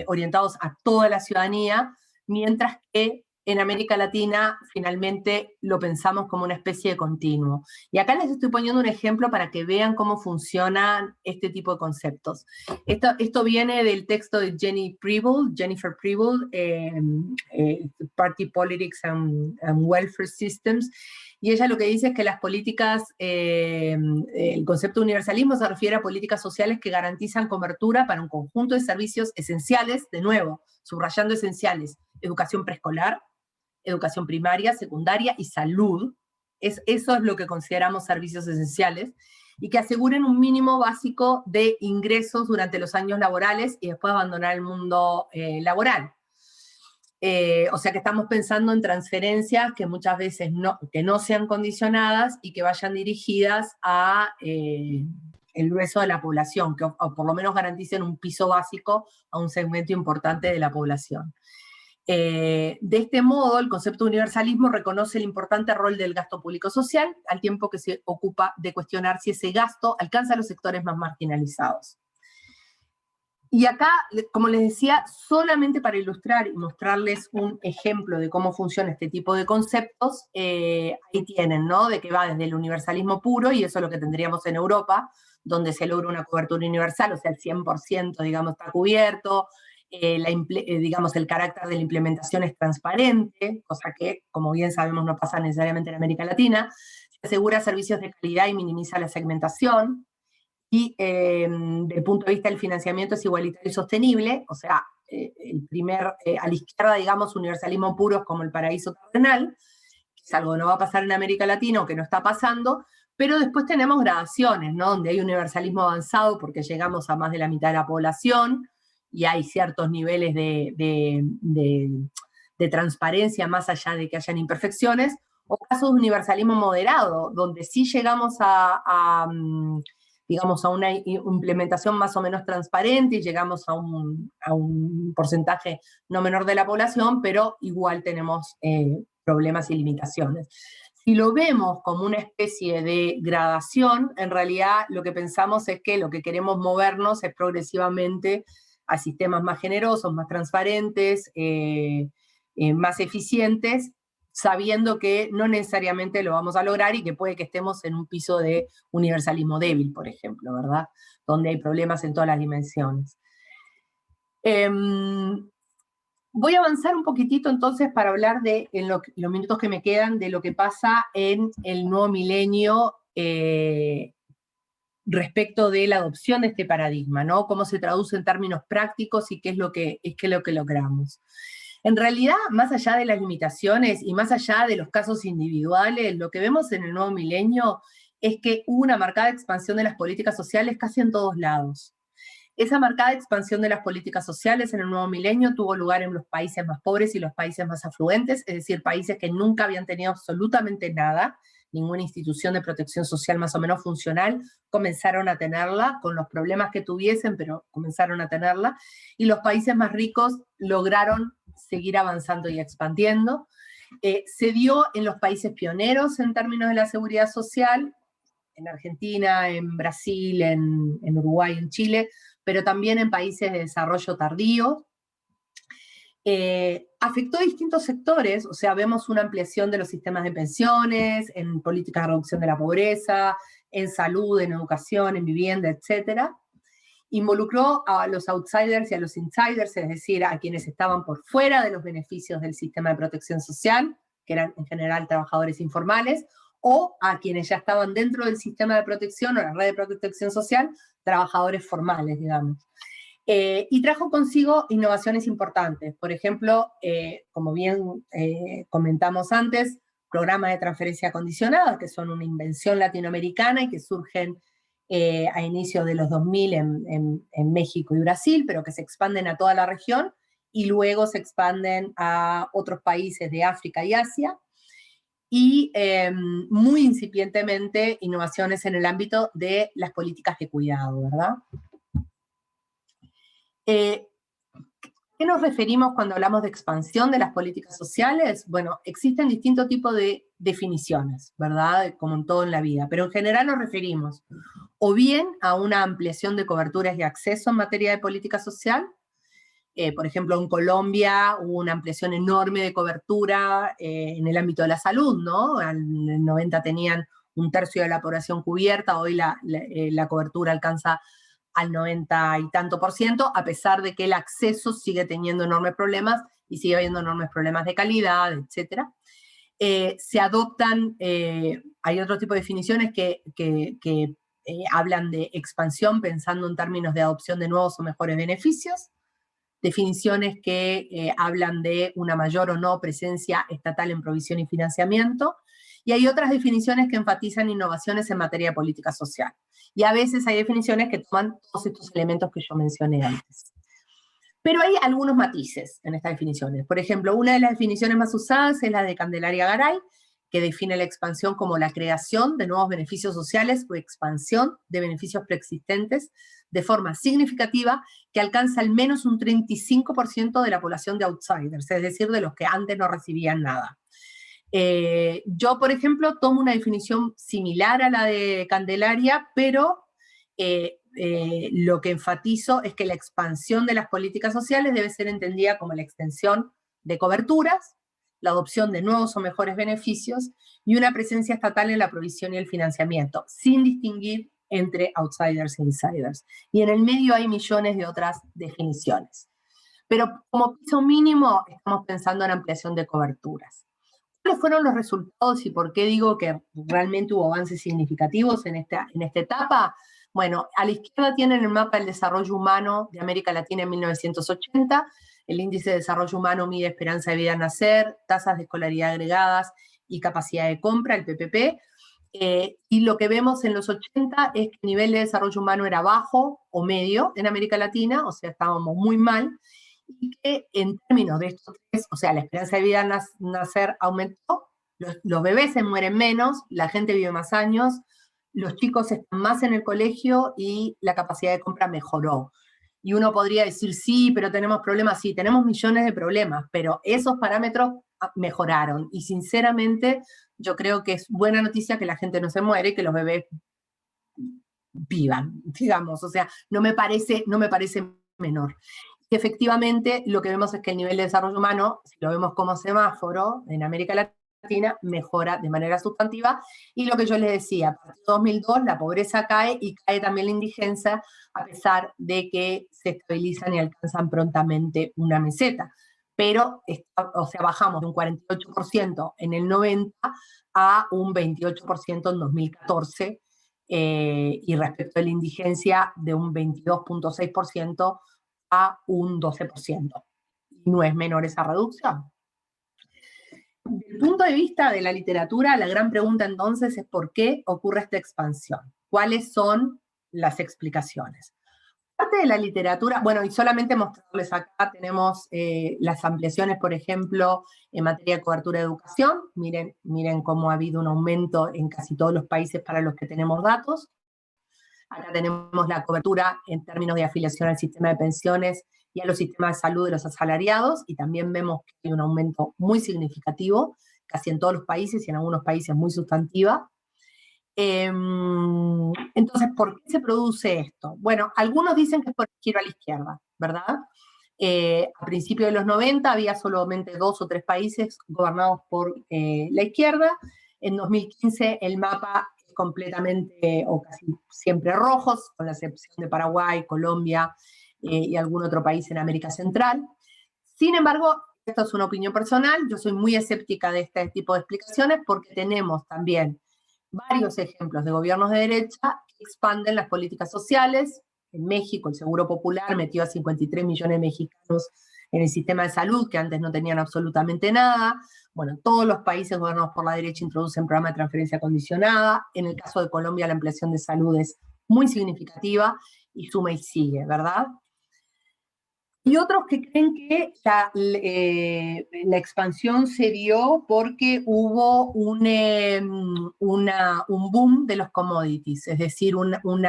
Speaker 2: orientados a toda la ciudadanía, mientras que en América Latina finalmente lo pensamos como una especie de continuo. Y acá les estoy poniendo un ejemplo para que vean cómo funcionan este tipo de conceptos. Esto viene del texto de Jennifer Preble, Party Politics and Welfare Systems, y ella lo que dice es que las políticas, el concepto de universalismo se refiere a políticas sociales que garantizan cobertura para un conjunto de servicios esenciales, de nuevo, subrayando esenciales, educación preescolar, educación primaria, secundaria y salud. Eso es lo que consideramos servicios esenciales, y que aseguren un mínimo básico de ingresos durante los años laborales y después abandonar el mundo laboral. O sea que estamos pensando en transferencias que muchas veces que no sean condicionadas y que vayan dirigidas a el grueso de la población, que o por lo menos garanticen un piso básico a un segmento importante de la población. De este modo, el concepto de universalismo reconoce el importante rol del gasto público social, al tiempo que se ocupa de cuestionar si ese gasto alcanza a los sectores más marginalizados. Y acá, como les decía, solamente para ilustrar y mostrarles un ejemplo de cómo funciona este tipo de conceptos, ahí tienen, ¿no? De que va desde el universalismo puro, y eso es lo que tendríamos en Europa, donde se logra una cobertura universal, o sea, el 100%, digamos, está cubierto, digamos, el carácter de la implementación es transparente, cosa que, como bien sabemos, no pasa necesariamente en América Latina, se asegura servicios de calidad y minimiza la segmentación, y desde el punto de vista del financiamiento es igualitario y sostenible, o sea, a la izquierda, digamos, universalismo puro es como el paraíso terrenal, que es algo que no va a pasar en América Latina o que no está pasando, pero después tenemos gradaciones, ¿no? Donde hay universalismo avanzado porque llegamos a más de la mitad de la población, y hay ciertos niveles de transparencia más allá de que hayan imperfecciones, o casos de universalismo moderado, donde sí llegamos digamos, a una implementación más o menos transparente y llegamos a un porcentaje no menor de la población, pero igual tenemos problemas y limitaciones. Si lo vemos como una especie de gradación, en realidad lo que pensamos es que lo que queremos movernos es progresivamente a sistemas más generosos, más transparentes, más eficientes, sabiendo que no necesariamente lo vamos a lograr y que puede que estemos en un piso de universalismo débil, por ejemplo, ¿verdad? Donde hay problemas en todas las dimensiones. Voy a avanzar un poquitito entonces para hablar de, en los minutos que me quedan, de lo que pasa en el nuevo milenio respecto de la adopción de este paradigma, ¿no? Cómo se traduce en términos prácticos y qué es lo que logramos. En realidad, más allá de las limitaciones y más allá de los casos individuales, lo que vemos en el nuevo milenio es que hubo una marcada expansión de las políticas sociales casi en todos lados. Esa marcada expansión de las políticas sociales en el nuevo milenio tuvo lugar en los países más pobres y los países más afluentes, es decir, países que nunca habían tenido absolutamente nada, ninguna institución de protección social más o menos funcional, comenzaron a tenerla, con los problemas que tuviesen, pero comenzaron a tenerla, y los países más ricos lograron seguir avanzando y expandiendo. Se dio en los países pioneros en términos de la seguridad social, en Argentina, en Brasil, en Uruguay, en Chile, pero también en países de desarrollo tardío. Afectó a distintos sectores, o sea, vemos una ampliación de los sistemas de pensiones, en políticas de reducción de la pobreza, en salud, en educación, en vivienda, etc. Involucró a los outsiders y a los insiders, es decir, a quienes estaban por fuera de los beneficios del sistema de protección social, que eran en general trabajadores informales, o a quienes ya estaban dentro del sistema de protección o la red de protección social, trabajadores formales, digamos. Y trajo consigo innovaciones importantes. Por ejemplo, como bien comentamos antes, programas de transferencia condicionada, que son una invención latinoamericana y que surgen a inicios de los 2000 en México y Brasil, pero que se expanden a toda la región y luego se expanden a otros países de África y Asia. Y muy incipientemente innovaciones en el ámbito de las políticas de cuidado, ¿verdad? ¿Qué nos referimos cuando hablamos de expansión de las políticas sociales? Bueno, existen distintos tipos de definiciones, ¿verdad? Como en todo en la vida, pero en general nos referimos o bien a una ampliación de coberturas y acceso en materia de política social. Por ejemplo, en Colombia hubo una ampliación enorme de cobertura en el ámbito de la salud, ¿no? En el 90 tenían 1/3 de la población cubierta, hoy la cobertura alcanza al 90 y tanto %, a pesar de que el acceso sigue teniendo enormes problemas y sigue habiendo enormes problemas de calidad, etc. Se adoptan, hay otro tipo de definiciones que hablan de expansión pensando en términos de adopción de nuevos o mejores beneficios, definiciones que hablan de una mayor o no presencia estatal en provisión y financiamiento, y hay otras definiciones que enfatizan innovaciones en materia de política social. Y a veces hay definiciones que toman todos estos elementos que yo mencioné antes. Pero hay algunos matices en estas definiciones. Por ejemplo, una de las definiciones más usadas es la de Candelaria Garay, que define la expansión como la creación de nuevos beneficios sociales o expansión de beneficios preexistentes de forma significativa que alcanza al menos un 35% de la población de outsiders, es decir, de los que antes no recibían nada. Yo, por ejemplo, tomo una definición similar a la de Candelaria, pero lo que enfatizo es que la expansión de las políticas sociales debe ser entendida como la extensión de coberturas, la adopción de nuevos o mejores beneficios y una presencia estatal en la provisión y el financiamiento, sin distinguir entre outsiders e insiders. Y en el medio hay millones de otras definiciones. Pero como piso mínimo estamos pensando en ampliación de coberturas. ¿Cuáles fueron los resultados y por qué digo que realmente hubo avances significativos en esta etapa? Bueno, a la izquierda tienen el mapa del desarrollo humano de América Latina en 1980. El índice de desarrollo humano mide esperanza de vida al nacer, tasas de escolaridad agregadas y capacidad de compra, el PPP. Y lo que vemos en los 80 es que el nivel de desarrollo humano era bajo o medio en América Latina, o sea, estábamos muy mal, y que en términos de estos tres, o sea, la esperanza de vida al nacer aumentó, los bebés se mueren menos, la gente vive más años, los chicos están más en el colegio y la capacidad de compra mejoró. Y uno podría decir, sí, pero tenemos problemas, sí, tenemos millones de problemas, pero esos parámetros mejoraron, y sinceramente yo creo que es buena noticia que la gente no se muere y que los bebés vivan, digamos, o sea, no me parece menor. Y efectivamente, lo que vemos es que el nivel de desarrollo humano, si lo vemos como semáforo en América Latina, Latina mejora de manera sustantiva, y lo que yo les decía, a partir de 2002 la pobreza cae y cae también la indigencia, a pesar de que se estabilizan y alcanzan prontamente una meseta. Pero, o sea, bajamos de un 48% en el 90 a un 28% en 2014, y respecto a la indigencia de un 22.6% a un 12%. Y no es menor esa reducción. Desde el punto de vista de la literatura, la gran pregunta entonces es ¿por qué ocurre esta expansión? ¿Cuáles son las explicaciones? Parte de la literatura, bueno, y solamente mostrarles acá, tenemos las ampliaciones, por ejemplo, en materia de cobertura de educación. Miren cómo ha habido un aumento en casi todos los países para los que tenemos datos. Acá tenemos la cobertura en términos de afiliación al sistema de pensiones y a los sistemas de salud de los asalariados, y también vemos que hay un aumento muy significativo, casi en todos los países y en algunos países muy sustantiva. Entonces, ¿por qué se produce esto? Bueno, algunos dicen que es por el giro a la izquierda, ¿verdad? A principios de los 90 había solamente 2 o 3 países gobernados por la izquierda. En 2015 el mapa es completamente o casi siempre rojos, con la excepción de Paraguay, Colombia y algún otro país en América Central. Sin embargo, esto es una opinión personal, yo soy muy escéptica de este tipo de explicaciones porque tenemos también varios ejemplos de gobiernos de derecha que expanden las políticas sociales. En México, el Seguro Popular metió a 53 millones de mexicanos en el sistema de salud, que antes no tenían absolutamente nada. Bueno, todos los países gobernados por la derecha introducen programas de transferencia condicionada. En el caso de Colombia, la ampliación de salud es muy significativa y suma y sigue, ¿verdad? Y otros que creen que la expansión se dio porque hubo un boom de los commodities, es decir, un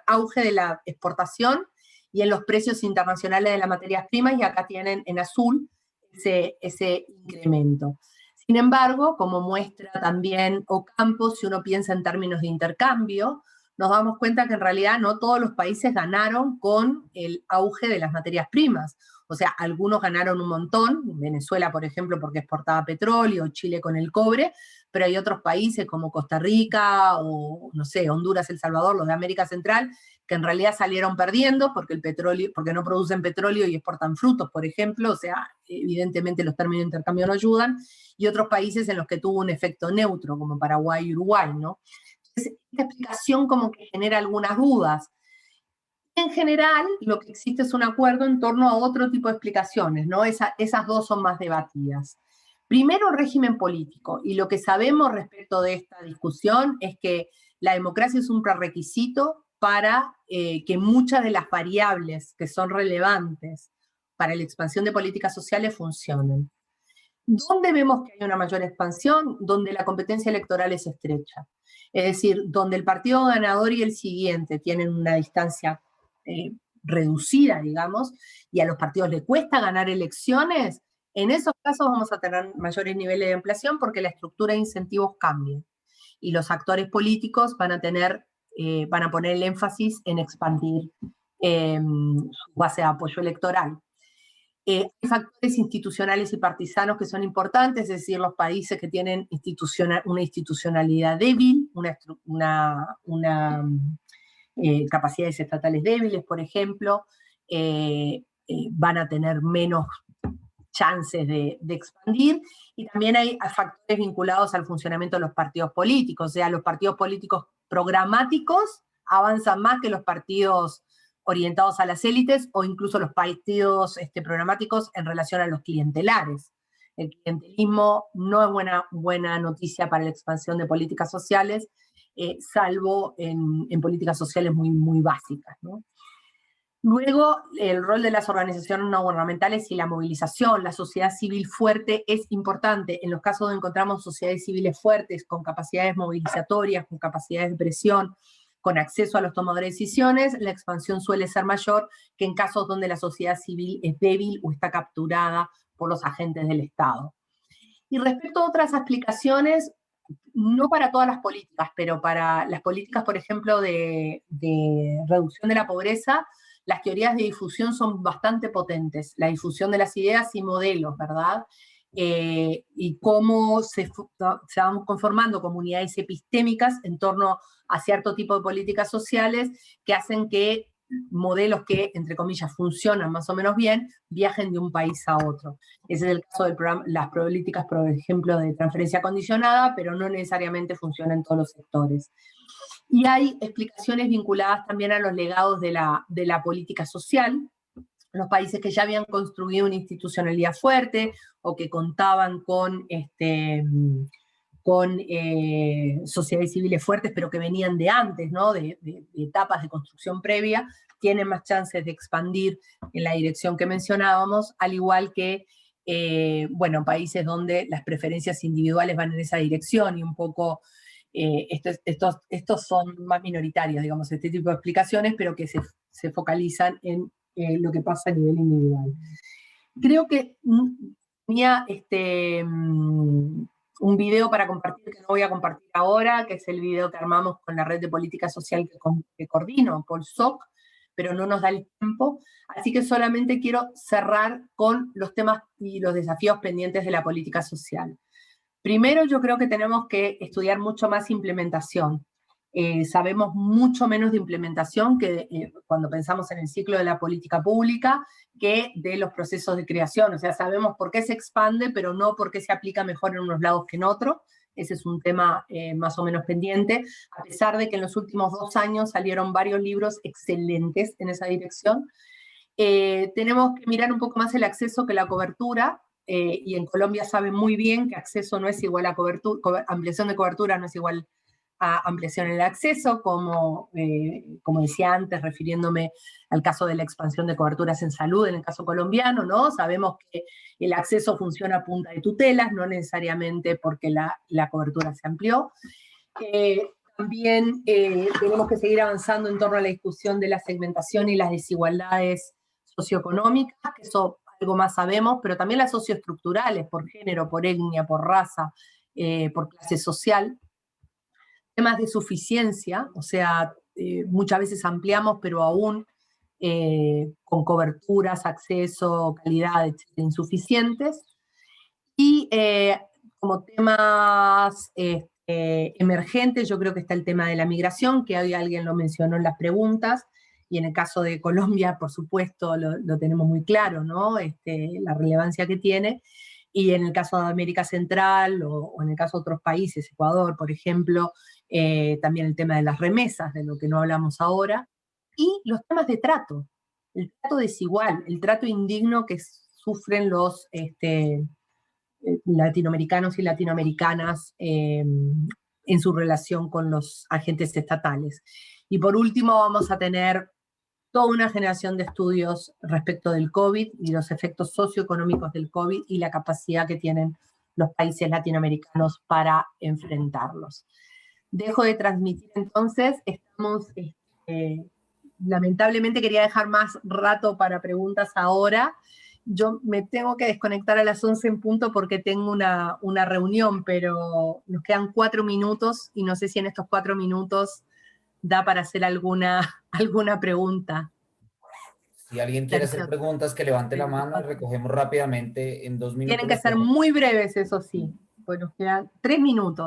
Speaker 2: auge de la exportación y en los precios internacionales de las materias primas, y acá tienen en azul ese incremento. Sin embargo, como muestra también Ocampo, si uno piensa en términos de intercambio, nos damos cuenta que en realidad no todos los países ganaron con el auge de las materias primas. O sea, algunos ganaron un montón, Venezuela, por ejemplo, porque exportaba petróleo, Chile con el cobre, pero hay otros países como Costa Rica o, no sé, Honduras, El Salvador, los de América Central, que en realidad salieron perdiendo porque no producen petróleo y exportan frutos, por ejemplo. O sea, evidentemente los términos de intercambio no ayudan, y otros países en los que tuvo un efecto neutro, como Paraguay y Uruguay, ¿no? Esta explicación como que genera algunas dudas. En general, lo que existe es un acuerdo en torno a otro tipo de explicaciones, ¿no? Esas dos son más debatidas. Primero, el régimen político, y lo que sabemos respecto de esta discusión es que la democracia es un prerequisito para que muchas de las variables que son relevantes para la expansión de políticas sociales funcionen. ¿Dónde vemos que hay una mayor expansión? Donde la competencia electoral es estrecha. Es decir, donde el partido ganador y el siguiente tienen una distancia reducida, digamos, y a los partidos les cuesta ganar elecciones, en esos casos vamos a tener mayores niveles de inflación porque la estructura de incentivos cambia. Y los actores políticos van a poner el énfasis en expandir su base de apoyo electoral. Hay factores institucionales y partisanos que son importantes, es decir, los países que tienen una institucionalidad débil, capacidades estatales débiles, por ejemplo, van a tener menos chances de expandir, y también hay factores vinculados al funcionamiento de los partidos políticos. O sea, los partidos políticos programáticos avanzan más que los partidos orientados a las élites, o incluso los partidos programáticos en relación a los clientelares. El clientelismo no es buena noticia para la expansión de políticas sociales, salvo en políticas sociales muy, muy básicas, ¿no? Luego, el rol de las organizaciones no gubernamentales y la movilización, la sociedad civil fuerte es importante. En los casos donde encontramos sociedades civiles fuertes, con capacidades movilizatorias, con capacidades de presión, con acceso a los tomadores de decisiones, la expansión suele ser mayor que en casos donde la sociedad civil es débil o está capturada por los agentes del Estado. Y respecto a otras explicaciones, no para todas las políticas, pero para las políticas, por ejemplo, de reducción de la pobreza, las teorías de difusión son bastante potentes, la difusión de las ideas y modelos, ¿verdad? y cómo se van conformando comunidades epistémicas en torno a cierto tipo de políticas sociales que hacen que modelos que, entre comillas, funcionan más o menos bien, viajen de un país a otro. Ese es el caso de las políticas, por ejemplo, de transferencia condicionada, pero no necesariamente funcionan en todos los sectores. Y hay explicaciones vinculadas también a los legados de la política social, los países que ya habían construido una institucionalidad fuerte o que contaban con sociedades civiles fuertes, pero que venían de antes, ¿no? de etapas de construcción previa, tienen más chances de expandir en la dirección que mencionábamos, al igual que bueno, países donde las preferencias individuales van en esa dirección y un poco estos son más minoritarios, digamos, este tipo de explicaciones, pero que se focalizan en lo que pasa a nivel individual. Creo que tenía un video para compartir que no voy a compartir ahora, que es el video que armamos con la red de política social que coordino, PolSoc, pero no nos da el tiempo, así que solamente quiero cerrar con los temas y los desafíos pendientes de la política social. Primero, yo creo que tenemos que estudiar mucho más implementación. Sabemos mucho menos de implementación que cuando pensamos en el ciclo de la política pública que de los procesos de creación. O sea, sabemos por qué se expande, pero no por qué se aplica mejor en unos lados que en otros. Ese es un tema más o menos pendiente, a pesar de que en los últimos 2 años salieron varios libros excelentes en esa dirección. Tenemos que mirar un poco más el acceso que la cobertura, y en Colombia saben muy bien que acceso no es igual a cobertura, ampliación de cobertura no es igual a ampliación en el acceso, como decía antes, refiriéndome al caso de la expansión de coberturas en salud en el caso colombiano, ¿no? Sabemos que el acceso funciona a punta de tutelas, no necesariamente porque la cobertura se amplió. También tenemos que seguir avanzando en torno a la discusión de la segmentación y las desigualdades socioeconómicas, que eso algo más sabemos, pero también las socioestructurales, por género, por etnia, por raza, por clase social. Temas de suficiencia, o sea, muchas veces ampliamos, pero aún con coberturas, acceso, calidad, etc., insuficientes. Y como temas emergentes, yo creo que está el tema de la migración, que hoy alguien lo mencionó en las preguntas, y en el caso de Colombia, por supuesto, lo tenemos muy claro, ¿no? La relevancia que tiene, y en el caso de América Central, o en el caso de otros países, Ecuador, por ejemplo, también el tema de las remesas, de lo que no hablamos ahora, y los temas de trato, el trato desigual, el trato indigno que sufren los latinoamericanos y latinoamericanas en su relación con los agentes estatales. Y por último vamos a tener toda una generación de estudios respecto del COVID y los efectos socioeconómicos del COVID y la capacidad que tienen los países latinoamericanos para enfrentarlos. Dejo de transmitir entonces, lamentablemente quería dejar más rato para preguntas ahora. Yo me tengo que desconectar a las 11 en punto porque tengo una reunión, pero nos quedan 4 minutos y no sé si en estos 4 minutos da para hacer alguna pregunta.
Speaker 1: Si alguien quiere hacer preguntas, que levante la mano y recogemos rápidamente en 2 minutos.
Speaker 2: Tienen que ser muy breves, eso sí, pues nos quedan 3 minutos.